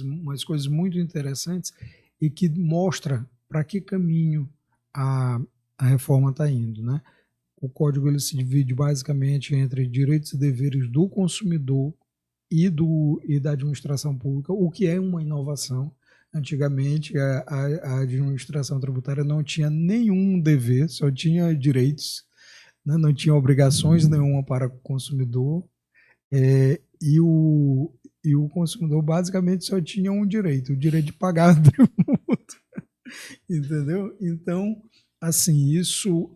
umas coisas muito interessantes e que mostra para que caminho a reforma está indo, né? O código ele se divide basicamente entre direitos e deveres do consumidor e da administração pública, o que é uma inovação. Antigamente, a administração tributária não tinha nenhum dever, só tinha direitos, né? Não tinha obrigações nenhuma para o consumidor, e o consumidor basicamente só tinha um direito, o direito de pagar tributo, entendeu? Então, assim, isso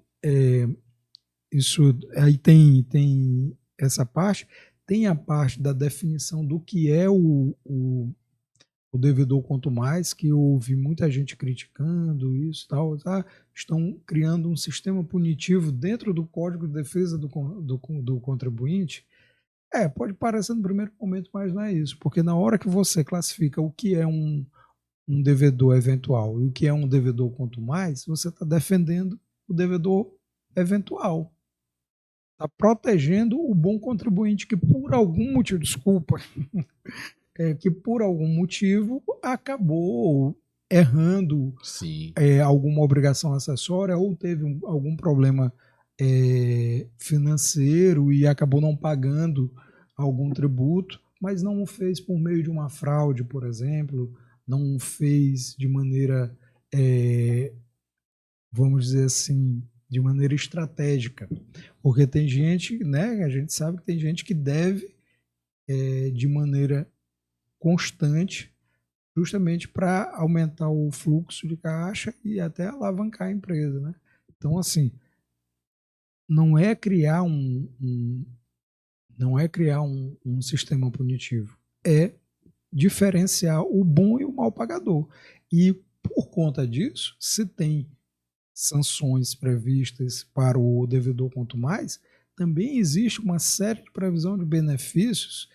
aí tem essa parte, tem a parte da definição do que é o devedor quanto mais, que eu ouvi muita gente criticando isso tal, tá? Estão criando um sistema punitivo dentro do Código de Defesa do Contribuinte. Pode parecer no primeiro momento, mas não é isso, porque na hora que você classifica o que é um devedor eventual e o que é um devedor quanto mais, você está defendendo o devedor eventual. Está protegendo o bom contribuinte que por algum motivo, desculpa, que por algum motivo acabou errando alguma obrigação acessória ou teve algum problema financeiro e acabou não pagando algum tributo, mas não o fez por meio de uma fraude, por exemplo, não o fez de maneira, vamos dizer assim, de maneira estratégica. Porque tem gente, né, a gente sabe que tem gente que deve de maneira constante, justamente para aumentar o fluxo de caixa e até alavancar a empresa, né? Então, assim, não é criar um sistema punitivo, é diferenciar o bom e o mau pagador. E por conta disso, se tem sanções previstas para o devedor quanto mais, também existe uma série de previsão de benefícios,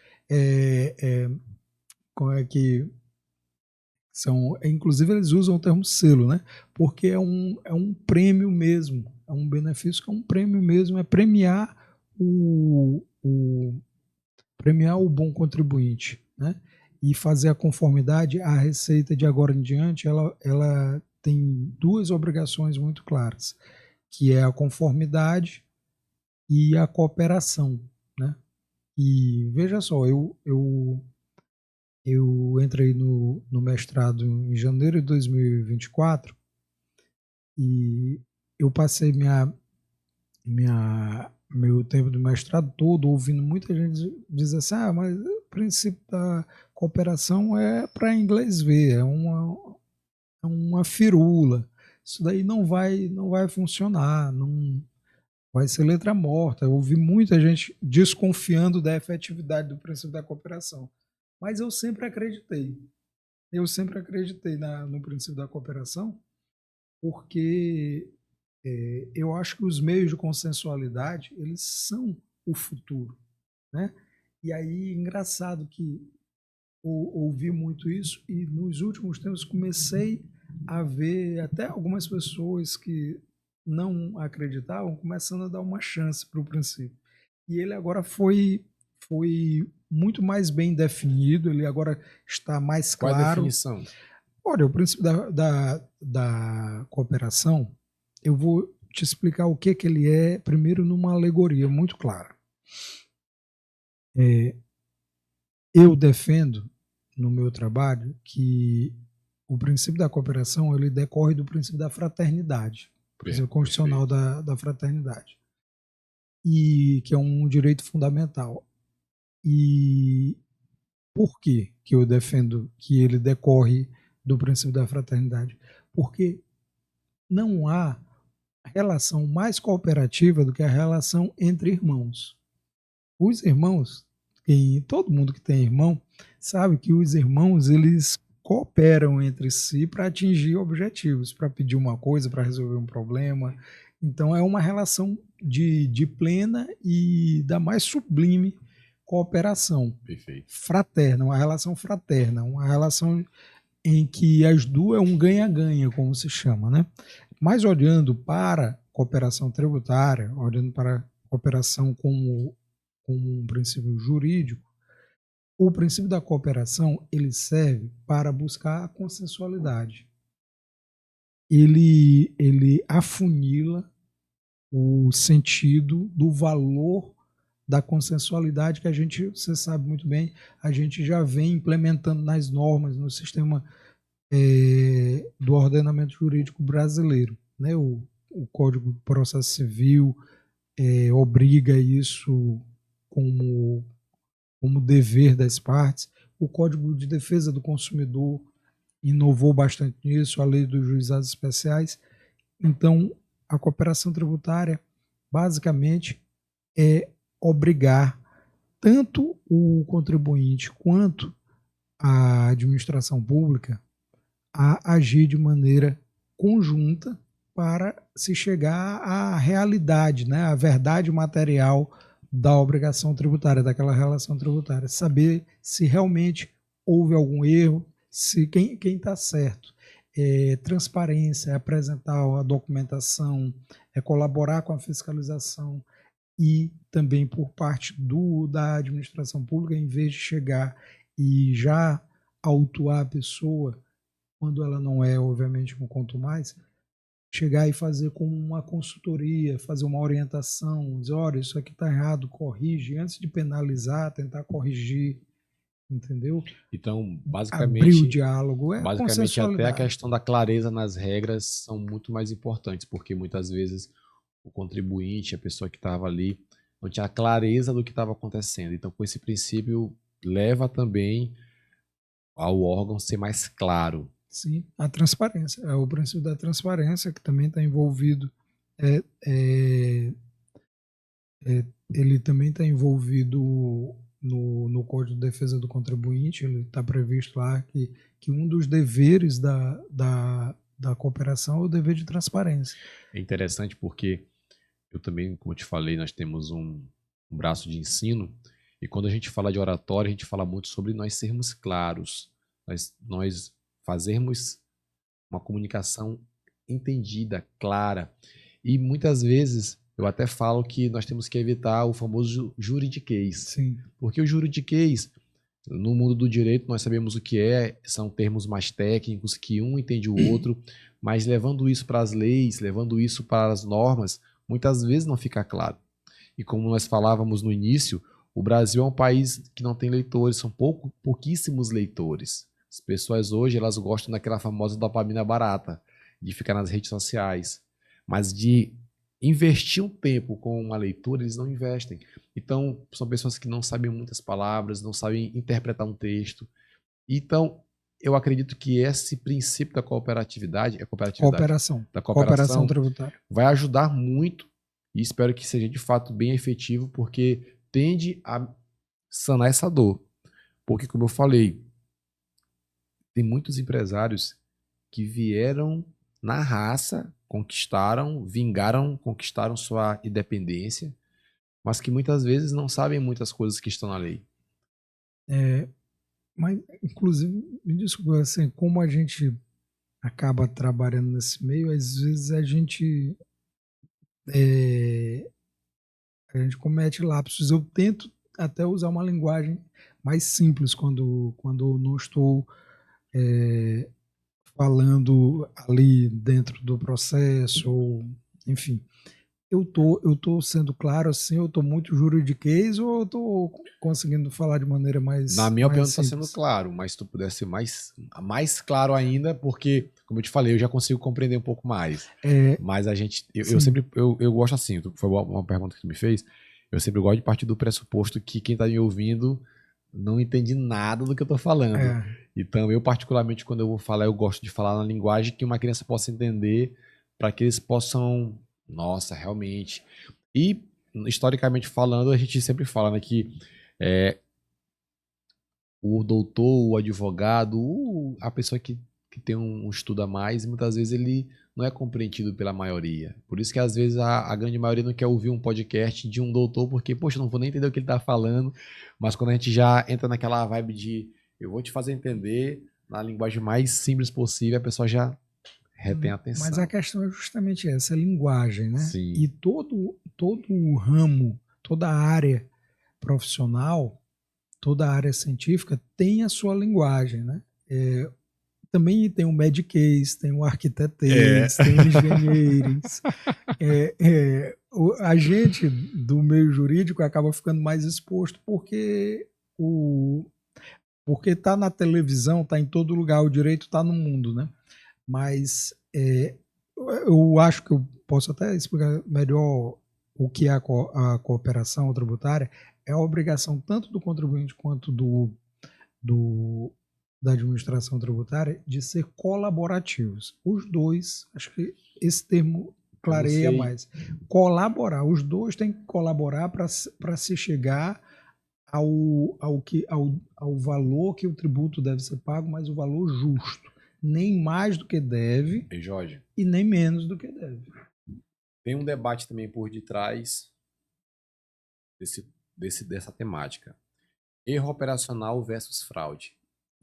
como é que são, inclusive eles usam o termo selo, né? Porque é um prêmio mesmo, é um benefício que é um prêmio mesmo, é premiar premiar o bom contribuinte, né? E fazer a conformidade. A Receita de agora em diante, ela tem duas obrigações muito claras, que é a conformidade e a cooperação, né? E veja só, eu entrei no mestrado em janeiro de 2024 e eu passei meu tempo de mestrado todo ouvindo muita gente dizer assim, mas o princípio da cooperação é para inglês ver, é uma firula, isso daí não vai funcionar, não, vai ser letra morta. Eu ouvi muita gente desconfiando da efetividade do princípio da cooperação. Mas eu sempre acreditei. No princípio da cooperação, porque eu acho que os meios de consensualidade, eles são o futuro, né? E aí, engraçado que ouvi muito isso e nos últimos tempos comecei a ver até algumas pessoas que não acreditavam começando a dar uma chance para o princípio. E ele agora foi muito mais bem definido, ele agora está mais Qual é a claro. definição? Olha, o princípio da cooperação, eu vou te explicar o que ele é, primeiro numa alegoria muito clara. Eu defendo no meu trabalho que o princípio da cooperação ele decorre do princípio da fraternidade, o princípio constitucional da fraternidade, e que é um direito fundamental. E por que eu defendo que ele decorre do princípio da fraternidade? Porque não há relação mais cooperativa do que a relação entre irmãos. Os irmãos, todo mundo que tem irmão, sabe que os irmãos eles cooperam entre si para atingir objetivos, para pedir uma coisa, para resolver um problema. Então é uma relação de plena e da mais sublime cooperação. Perfeito. Fraterna, uma relação fraterna, uma relação em que as duas é um ganha-ganha, como se chama, né? Mas olhando para cooperação tributária, olhando para cooperação como um princípio jurídico, o princípio da cooperação ele serve para buscar a consensualidade. Ele afunila o sentido do valor da consensualidade que você sabe muito bem, a gente já vem implementando nas normas, no sistema do ordenamento jurídico brasileiro. Né? O Código de Processo Civil obriga isso como dever das partes. O Código de Defesa do Consumidor inovou bastante nisso, a lei dos juizados especiais. Então, a cooperação tributária, basicamente, é obrigar tanto o contribuinte quanto a administração pública a agir de maneira conjunta para se chegar à realidade, né, à verdade material da obrigação tributária, daquela relação tributária. Saber se realmente houve algum erro, se quem está certo. Transparência, apresentar a documentação, colaborar com a fiscalização e também por parte da administração pública, em vez de chegar e já autuar a pessoa, quando ela não é, obviamente, um quanto mais, chegar e fazer como uma consultoria, fazer uma orientação, dizer, olha, isso aqui está errado, corrige, antes de penalizar, tentar corrigir, entendeu? Então, basicamente, abrir o diálogo, basicamente até a questão da clareza nas regras são muito mais importantes, porque muitas vezes o contribuinte, a pessoa que estava ali, não tinha clareza do que estava acontecendo. Então, com esse princípio, leva também ao órgão ser mais claro. Sim, a transparência. É o princípio da transparência que também está envolvido. Ele também está envolvido no Código de Defesa do Contribuinte. Ele está previsto lá que um dos deveres da cooperação é o dever de transparência. É interessante porque eu também, como eu te falei, nós temos um braço de ensino e quando a gente fala de oratória, a gente fala muito sobre nós sermos claros, nós fazermos uma comunicação entendida, clara. E muitas vezes eu até falo que nós temos que evitar o famoso juridiquês. Sim. Porque o juridiquês, no mundo do direito, nós sabemos o que são termos mais técnicos, que um entende o outro, mas levando isso para as leis, levando isso para as normas, muitas vezes não fica claro. E como nós falávamos no início, o Brasil é um país que não tem leitores, são pouquíssimos leitores. As pessoas hoje, elas gostam daquela famosa dopamina barata, de ficar nas redes sociais, mas de investir um tempo com uma leitura, eles não investem. Então, são pessoas que não sabem muitas palavras, não sabem interpretar um texto. Então, eu acredito que esse princípio da cooperação tributária, vai ajudar muito e espero que seja de fato bem efetivo, porque tende a sanar essa dor. Porque, como eu falei, tem muitos empresários que vieram na raça, conquistaram, vingaram, conquistaram sua independência, mas que muitas vezes não sabem muitas coisas que estão na lei. Mas, inclusive, me desculpa, assim, como a gente acaba trabalhando nesse meio, às vezes a gente comete lapsos. Eu tento até usar uma linguagem mais simples quando eu não estou falando ali dentro do processo, ou, enfim. Eu tô sendo claro assim, eu tô muito juridiquês ou eu tô conseguindo falar de maneira mais Na minha opinião, mais está sendo simples? claro, mas se tu pudesse ser mais claro ainda, porque, como eu te falei, eu já consigo compreender um pouco mais. Mas a gente, eu Sim. sempre, eu gosto assim, foi uma pergunta que tu me fez, eu sempre gosto de partir do pressuposto que quem está me ouvindo não entende nada do que eu tô falando. Então, eu particularmente, quando eu vou falar, eu gosto de falar na linguagem que uma criança possa entender, para que eles possam, nossa, realmente. E, historicamente falando, a gente sempre fala, né, que o doutor, o advogado, a pessoa que tem um estudo a mais, muitas vezes ele não é compreendido pela maioria. Por isso que às vezes a grande maioria não quer ouvir um podcast de um doutor, porque, poxa, eu não vou nem entender o que ele está falando. Mas quando a gente já entra naquela vibe de eu vou te fazer entender na linguagem mais simples possível, a pessoa já retém a atenção. Mas a questão é justamente essa, a linguagem, né? Sim. E todo o ramo, toda a área profissional, toda a área científica tem a sua linguagem, né? Também tem o mediquês, tem o arquitetês, tem engenheiros. A gente do meio jurídico acaba ficando mais exposto porque está na televisão, está em todo lugar, o direito está no mundo, né? Mas eu acho que eu posso até explicar melhor o que é a cooperação tributária. É a obrigação tanto do contribuinte quanto da administração tributária de ser colaborativos. Os dois, acho que esse termo clareia mais. Colaborar, os dois têm que colaborar para se chegar ao valor que o tributo deve ser pago, mas o valor justo. Nem mais do que deve, Jorge, e nem menos do que deve. tem um debate também por detrás dessa temática. Erro operacional versus fraude.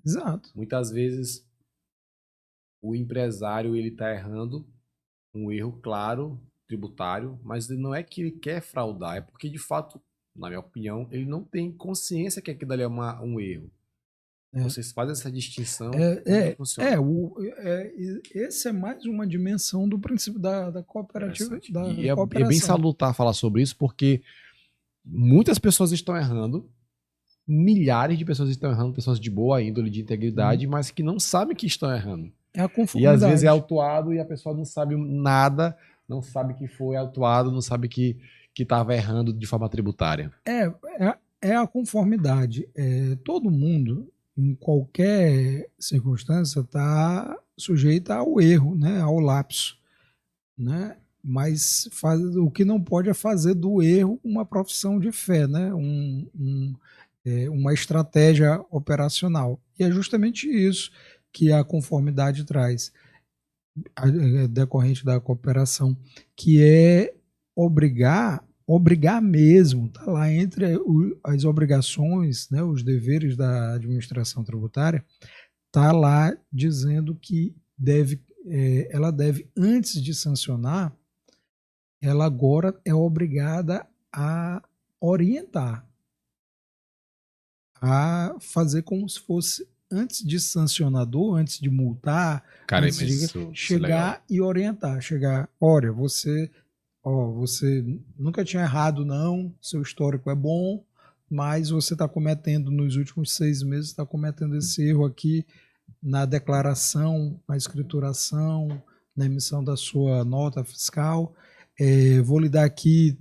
Exato. Muitas vezes o empresário ele está errando um erro claro tributário, mas não é que ele quer fraudar, é porque de fato, na minha opinião, ele não tem consciência que aquilo ali é um erro. Vocês fazem essa distinção? Funciona? Essa é mais uma dimensão do princípio da cooperativa. É bem salutar falar sobre isso, porque muitas pessoas estão errando, milhares de pessoas estão errando, pessoas de boa índole, de integridade, mas que não sabem que estão errando. É a conformidade. E às vezes é autuado e a pessoa não sabe nada, não sabe que foi autuado, não sabe que estava errando de forma tributária. É a conformidade. Todo mundo, em qualquer circunstância, está sujeito ao erro, né, ao lapso, né? Mas o que não pode é fazer do erro uma profissão de fé, né? Uma estratégia operacional. E é justamente isso que a conformidade traz, decorrente da cooperação, que é obrigar mesmo, tá lá entre as obrigações, né, os deveres da administração tributária, tá lá dizendo que ela deve, antes de sancionar, ela agora é obrigada a orientar, a fazer como se fosse antes de sancionador, antes de multar, chegar e orientar, olha, você nunca tinha errado não, seu histórico é bom, mas você está cometendo, nos últimos 6 meses, está cometendo esse erro aqui na declaração, na escrituração, na emissão da sua nota fiscal. Vou lhe dar aqui,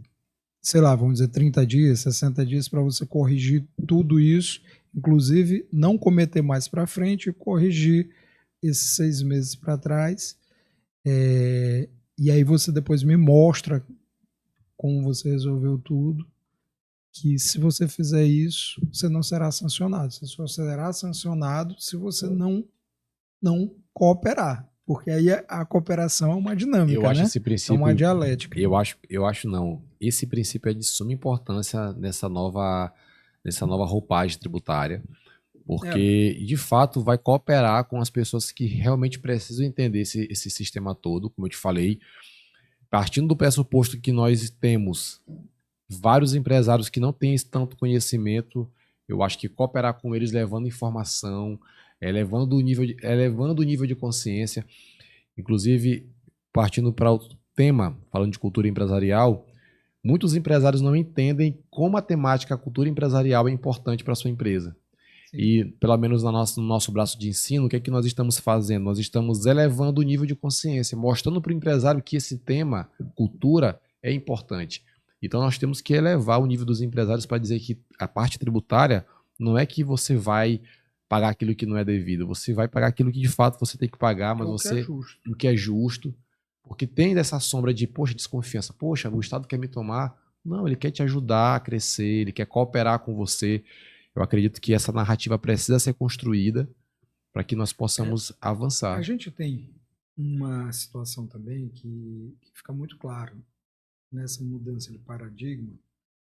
sei lá, vamos dizer 30 dias, 60 dias para você corrigir tudo isso, inclusive não cometer mais para frente e corrigir esses 6 meses para trás. E aí você depois me mostra como você resolveu tudo, que se você fizer isso, você não será sancionado. Você só será sancionado se você não cooperar. Porque aí a cooperação é uma Eu dinâmica, acho né? esse É princípio. uma dialética. Eu acho não. Esse princípio é de suma importância nessa nova roupagem tributária, porque de fato vai cooperar com as pessoas que realmente precisam entender esse sistema todo, como eu te falei, partindo do pressuposto que nós temos vários empresários que não têm esse tanto conhecimento. Eu acho que cooperar com eles, levando informação, elevando o nível de consciência. Inclusive, partindo para o tema, falando de cultura empresarial, muitos empresários não entendem como a temática a cultura empresarial é importante para a sua empresa. Sim. E, pelo menos no nosso braço de ensino, o que é que nós estamos fazendo? Nós estamos elevando o nível de consciência, mostrando para o empresário que esse tema, cultura, é importante. Então, nós temos que elevar o nível dos empresários para dizer que a parte tributária não é que você vai pagar aquilo que não é devido, você vai pagar aquilo que de fato você tem que pagar, mas o que é justo, porque tem dessa sombra de, poxa, desconfiança, poxa, o Estado quer me tomar. Não, ele quer te ajudar a crescer, ele quer cooperar com você. Eu acredito que essa narrativa precisa ser construída para que nós possamos avançar. A gente tem uma situação também que fica muito claro nessa mudança de paradigma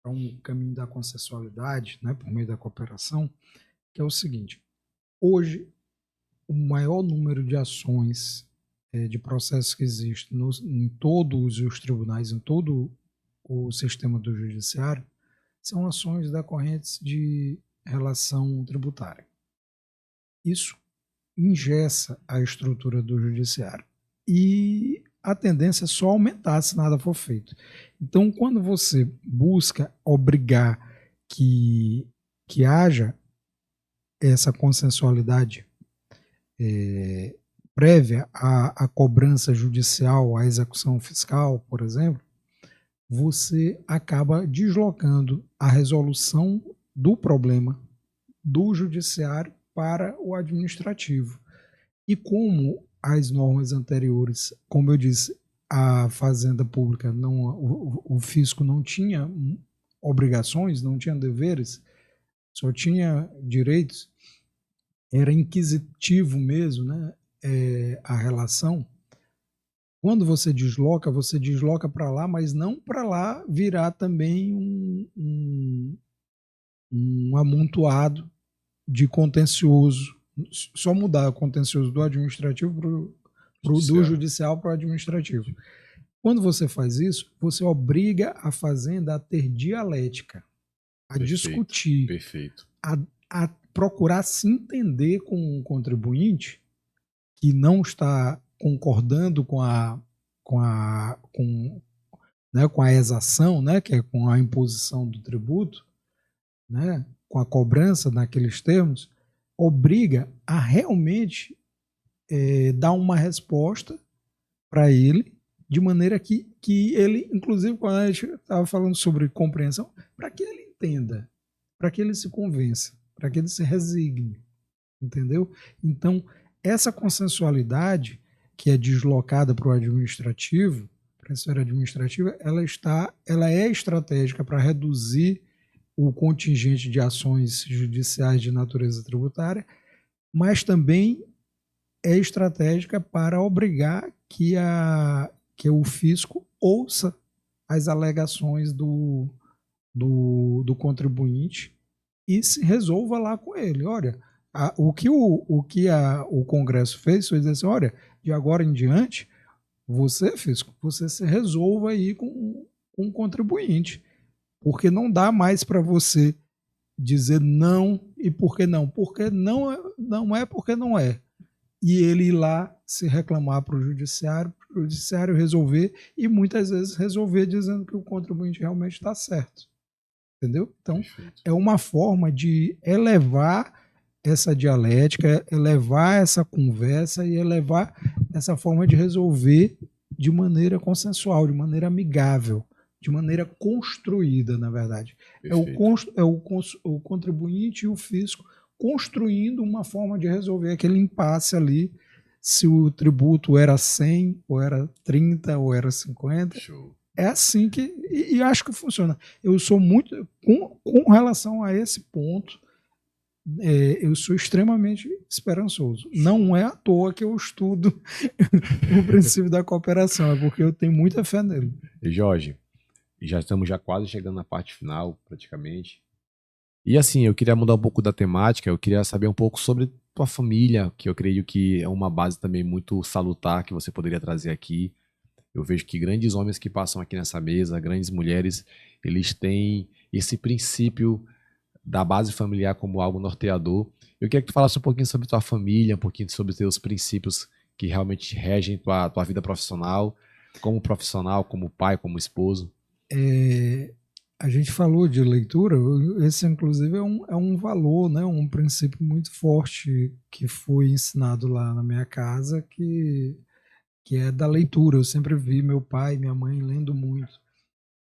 para um caminho da consensualidade, né, por meio da cooperação, que é o seguinte: hoje, o maior número de ações, de processos que existe em todos os tribunais, em todo o sistema do judiciário, são ações decorrentes de relação tributária. Isso engessa a estrutura do judiciário. E a tendência é só aumentar se nada for feito. Então, quando você busca obrigar que haja essa consensualidade prévia à cobrança judicial, à execução fiscal, por exemplo, você acaba deslocando a resolução do problema do judiciário para o administrativo. E como as normas anteriores, como eu disse, a Fazenda Pública, o fisco não tinha obrigações, não tinha deveres, só tinha direitos, era inquisitivo mesmo, né? A relação. Quando você desloca para lá, mas não para lá virar também um amontoado de contencioso, só mudar o contencioso do administrativo do judicial para o administrativo. Quando você faz isso, você obriga a Fazenda a ter dialética, a discutir, a procurar se entender com o contribuinte que não está concordando com a exação, né, que é com a imposição do tributo, né, com a cobrança naqueles termos, obriga a realmente dar uma resposta para ele, de maneira que ele, inclusive quando a gente estava falando sobre compreensão, para que ele entenda, para que ele se convença, para que ele se resigne, entendeu? Então, essa consensualidade que é deslocada para o administrativo, para a esfera administrativa, ela é estratégica para reduzir o contingente de ações judiciais de natureza tributária, mas também é estratégica para obrigar que o fisco ouça as alegações do contribuinte e se resolva lá com ele. Olha, o que o Congresso fez foi dizer assim: olha, de agora em diante, você, fisco, você se resolva aí com o contribuinte, porque não dá mais para você dizer não e por que não. Porque não é porque não é. E ele ir lá se reclamar para o judiciário resolver, e muitas vezes resolver dizendo que o contribuinte realmente está certo. Entendeu? Então, perfeito. É uma forma de elevar essa dialética, elevar essa conversa e elevar essa forma de resolver de maneira consensual, de maneira amigável, de maneira construída, na verdade. O contribuinte e o fisco construindo uma forma de resolver aquele impasse ali, se o tributo era 100, ou era 30, ou era 50. Show. é assim que. E acho que funciona. Eu sou muito. Com relação a esse ponto, eu sou extremamente esperançoso. Não é à toa que eu estudo o princípio da cooperação, é porque eu tenho muita fé nele. E Jorge, já estamos já quase chegando na parte final, praticamente. E assim, eu queria mudar um pouco da temática, eu queria saber um pouco sobre tua família, que eu creio que é uma base também muito salutar que você poderia trazer aqui. Eu vejo que grandes homens que passam aqui nessa mesa, grandes mulheres, eles têm esse princípio da base familiar como algo norteador. Eu queria que tu falasse um pouquinho sobre tua família, um pouquinho sobre os teus princípios que realmente regem tua vida profissional, como pai, como esposo. A gente falou de leitura, esse inclusive é um valor, né, um princípio muito forte que foi ensinado lá na minha casa, que é da leitura. Eu sempre vi meu pai e minha mãe lendo muito,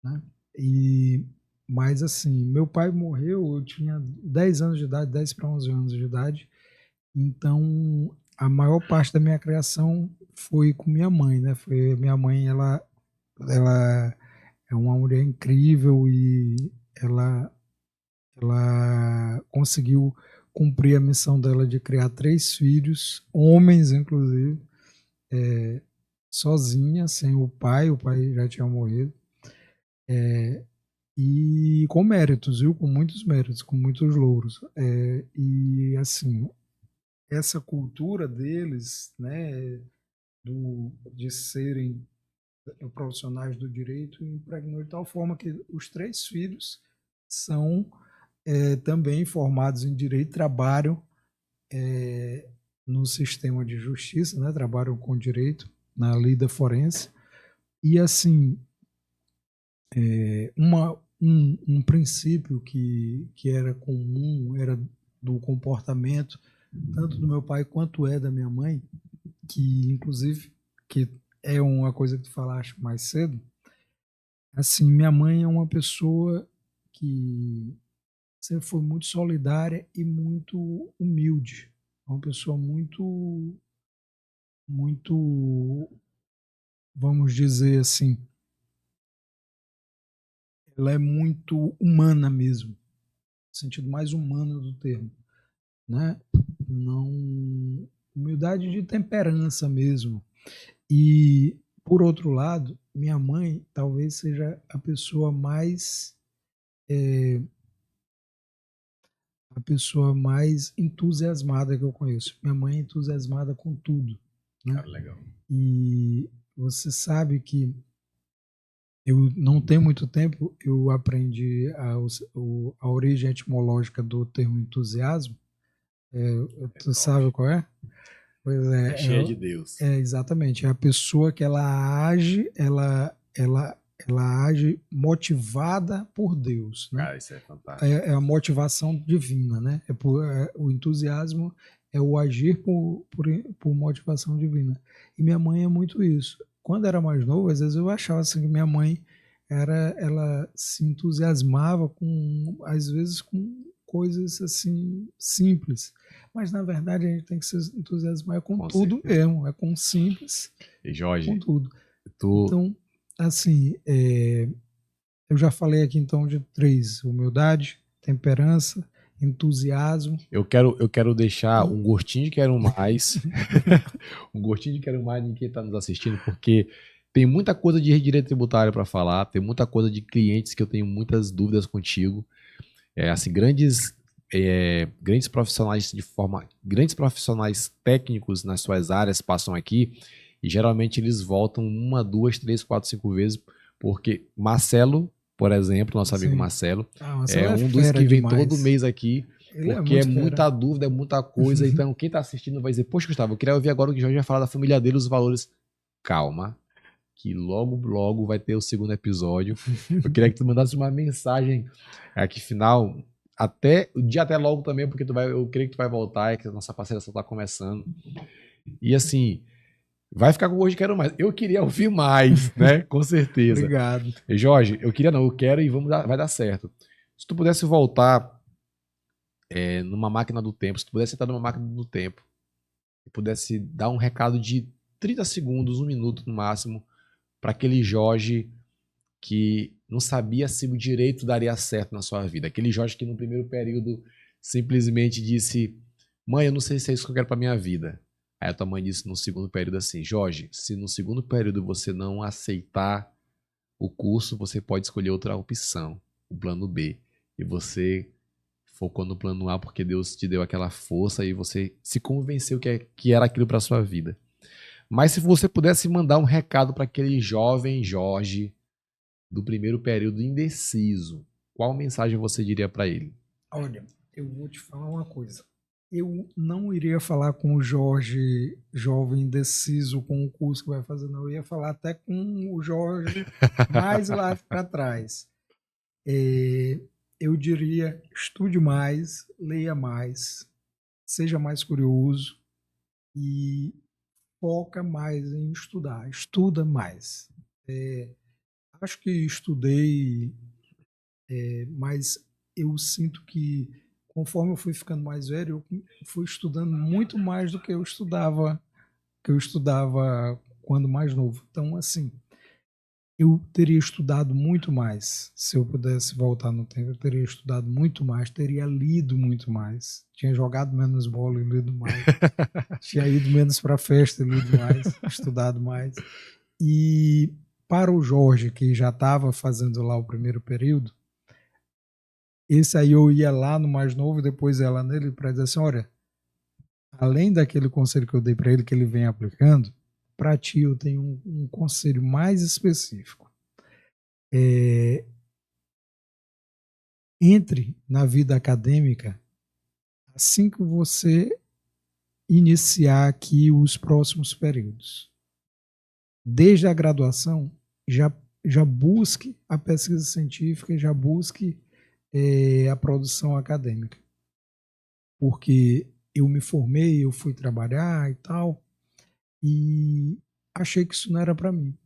né? E, mas assim, meu pai morreu, eu tinha 10 anos de idade, 10 para 11 anos de idade, então a maior parte da minha criação foi com minha mãe, né? Foi minha mãe, ela é uma mulher incrível e ela, ela conseguiu cumprir a missão dela de criar 3 filhos, homens inclusive, sozinha, sem o pai já tinha morrido, e com méritos, viu? Com muitos méritos, com muitos louros. E assim, essa cultura deles, né, de serem profissionais do direito, impregnou de tal forma que os 3 filhos são também formados em direito, trabalham no sistema de justiça, né, trabalham com direito na lida forense. E assim, um princípio que era comum, era do comportamento, tanto do meu pai quanto da minha mãe, que inclusive que é uma coisa que tu falaste mais cedo. Assim, minha mãe é uma pessoa que sempre foi muito solidária e muito humilde. É uma pessoa muito, vamos dizer assim, ela é muito humana mesmo, no sentido mais humano do termo, né? Não, humildade de temperança mesmo. E por outro lado, minha mãe talvez seja a pessoa mais entusiasmada que eu conheço. Minha mãe é entusiasmada com tudo, né? Cara, legal. E você sabe que eu não tenho muito tempo, eu aprendi a origem etimológica do termo entusiasmo. Tu sabe qual é? Pois É cheia de Deus. Exatamente. É a pessoa que ela age motivada por Deus, né? Cara, isso é fantástico. É a motivação divina, né? O entusiasmo é o agir por motivação divina. E minha mãe é muito isso. Quando era mais novo, às vezes eu achava assim que minha mãe ela se entusiasmava às vezes com coisas assim simples. Mas na verdade a gente tem que se entusiasmar com tudo certeza. mesmo, é com simples, E Jorge, com tudo. Então, assim, eu já falei aqui então de 3: humildade, temperança, entusiasmo. eu quero deixar um gostinho de quero mais, um gostinho de quero mais em quem está nos assistindo, porque tem muita coisa de direito tributário para falar, tem muita coisa de clientes que eu tenho muitas dúvidas contigo. Assim, grandes profissionais grandes profissionais técnicos nas suas áreas passam aqui e geralmente eles voltam 1, 2, 3, 4, 5 vezes, porque Marcelo, por exemplo, nosso amigo Sim. Marcelo, Marcelo é um dos fera que vem demais. todo mês aqui, Ele porque é muito fera. muita dúvida, é muita coisa. Então, quem está assistindo vai dizer: poxa, Gustavo, eu queria ouvir agora o que o Jorge vai falar da família dele, os valores. Calma, que logo, logo vai ter o segundo episódio. Eu queria que tu mandasse uma mensagem aqui final. Até logo também, porque eu creio que tu vai voltar, que a nossa parceira só está começando. E assim, vai ficar com o Hoje Quero Mais. Eu queria ouvir mais, né? Com certeza. Obrigado. E Jorge, eu quero e vai dar certo. Se tu pudesse voltar numa máquina do tempo, se tu pudesse entrar numa máquina do tempo e pudesse dar um recado de 30 segundos, 1 minuto no máximo, para aquele Jorge que não sabia se o direito daria certo na sua vida. Aquele Jorge que no primeiro período simplesmente disse: mãe, eu não sei se é isso que eu quero para minha vida. Aí a tua mãe disse no segundo período assim: Jorge, se no segundo período você não aceitar o curso, você pode escolher outra opção, o plano B. E você focou no plano A porque Deus te deu aquela força e você se convenceu que era aquilo para sua vida. Mas se você pudesse mandar um recado para aquele jovem Jorge do primeiro período indeciso, qual mensagem você diria para ele? Olha, eu vou te falar uma coisa. Eu não iria falar com o Jorge, jovem indeciso, com o curso que vai fazer, não. Eu ia falar até com o Jorge mais lá para trás. Eu diria, estude mais, leia mais, seja mais curioso e foca mais em estudar. Estuda mais. Acho que estudei, mas eu sinto que conforme eu fui ficando mais velho, eu fui estudando muito mais do que eu estudava quando mais novo. Então, assim, eu teria estudado muito mais. Se eu pudesse voltar no tempo, eu teria estudado muito mais, teria lido muito mais. Tinha jogado menos bola e lido mais. Tinha ido menos para festa e lido mais, estudado mais. E para o Jorge, que já estava fazendo lá o primeiro período, esse aí eu ia lá no mais novo e depois ia lá nele para dizer assim, olha, além daquele conselho que eu dei para ele, que ele vem aplicando, para ti eu tenho um conselho mais específico. Entre na vida acadêmica assim que você iniciar aqui os próximos períodos. Desde a graduação, já busque a pesquisa científica e já busque a produção acadêmica. Porque eu me formei, eu fui trabalhar e tal, e achei que isso não era para mim,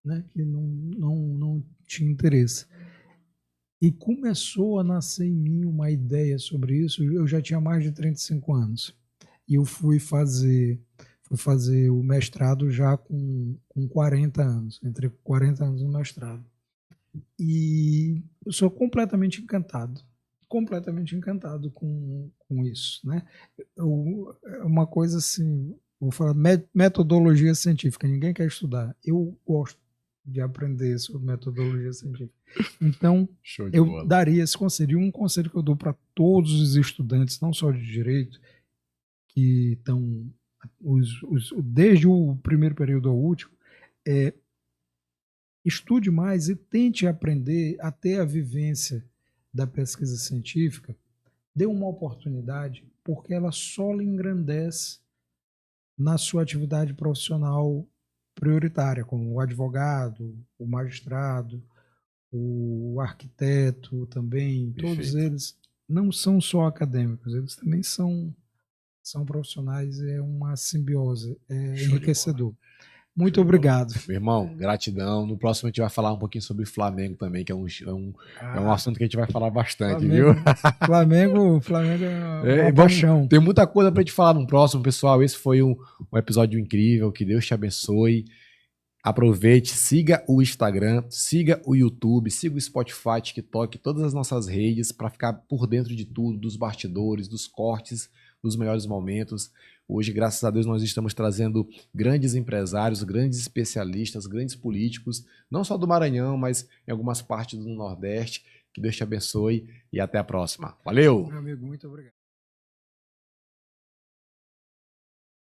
né? Que não tinha interesse. E começou a nascer em mim uma ideia sobre isso, eu já tinha mais de 35 anos, e eu fui fazer o mestrado já com 40 anos, entre 40 anos no mestrado. E eu sou completamente encantado com isso, né? É uma coisa assim, vou falar metodologia científica, ninguém quer estudar. Eu gosto de aprender sobre metodologia científica. Então, eu daria esse conselho. E um conselho que eu dou para todos os estudantes, não só de direito, que estão desde o primeiro período ao último, estude mais e tente aprender a ter a vivência da pesquisa científica. Dê uma oportunidade, porque ela só lhe engrandece na sua atividade profissional prioritária, como o advogado, o magistrado, o arquiteto também. Perfeito. Todos eles não são só acadêmicos, eles também são profissionais, é uma simbiose, é enriquecedor. Muito obrigado. Meu irmão, gratidão. No próximo a gente vai falar um pouquinho sobre Flamengo também, que é um assunto que a gente vai falar bastante, Flamengo, viu? Flamengo é uma paixão. Tem muita coisa pra gente falar no próximo, pessoal. Esse foi um episódio incrível. Que Deus te abençoe. Aproveite, siga o Instagram, siga o YouTube, siga o Spotify, TikTok, todas as nossas redes para ficar por dentro de tudo, dos bastidores, dos cortes, dos melhores momentos. Hoje, graças a Deus, nós estamos trazendo grandes empresários, grandes especialistas, grandes políticos, não só do Maranhão, mas em algumas partes do Nordeste. Que Deus te abençoe e até a próxima. Valeu! Meu amigo, muito obrigado.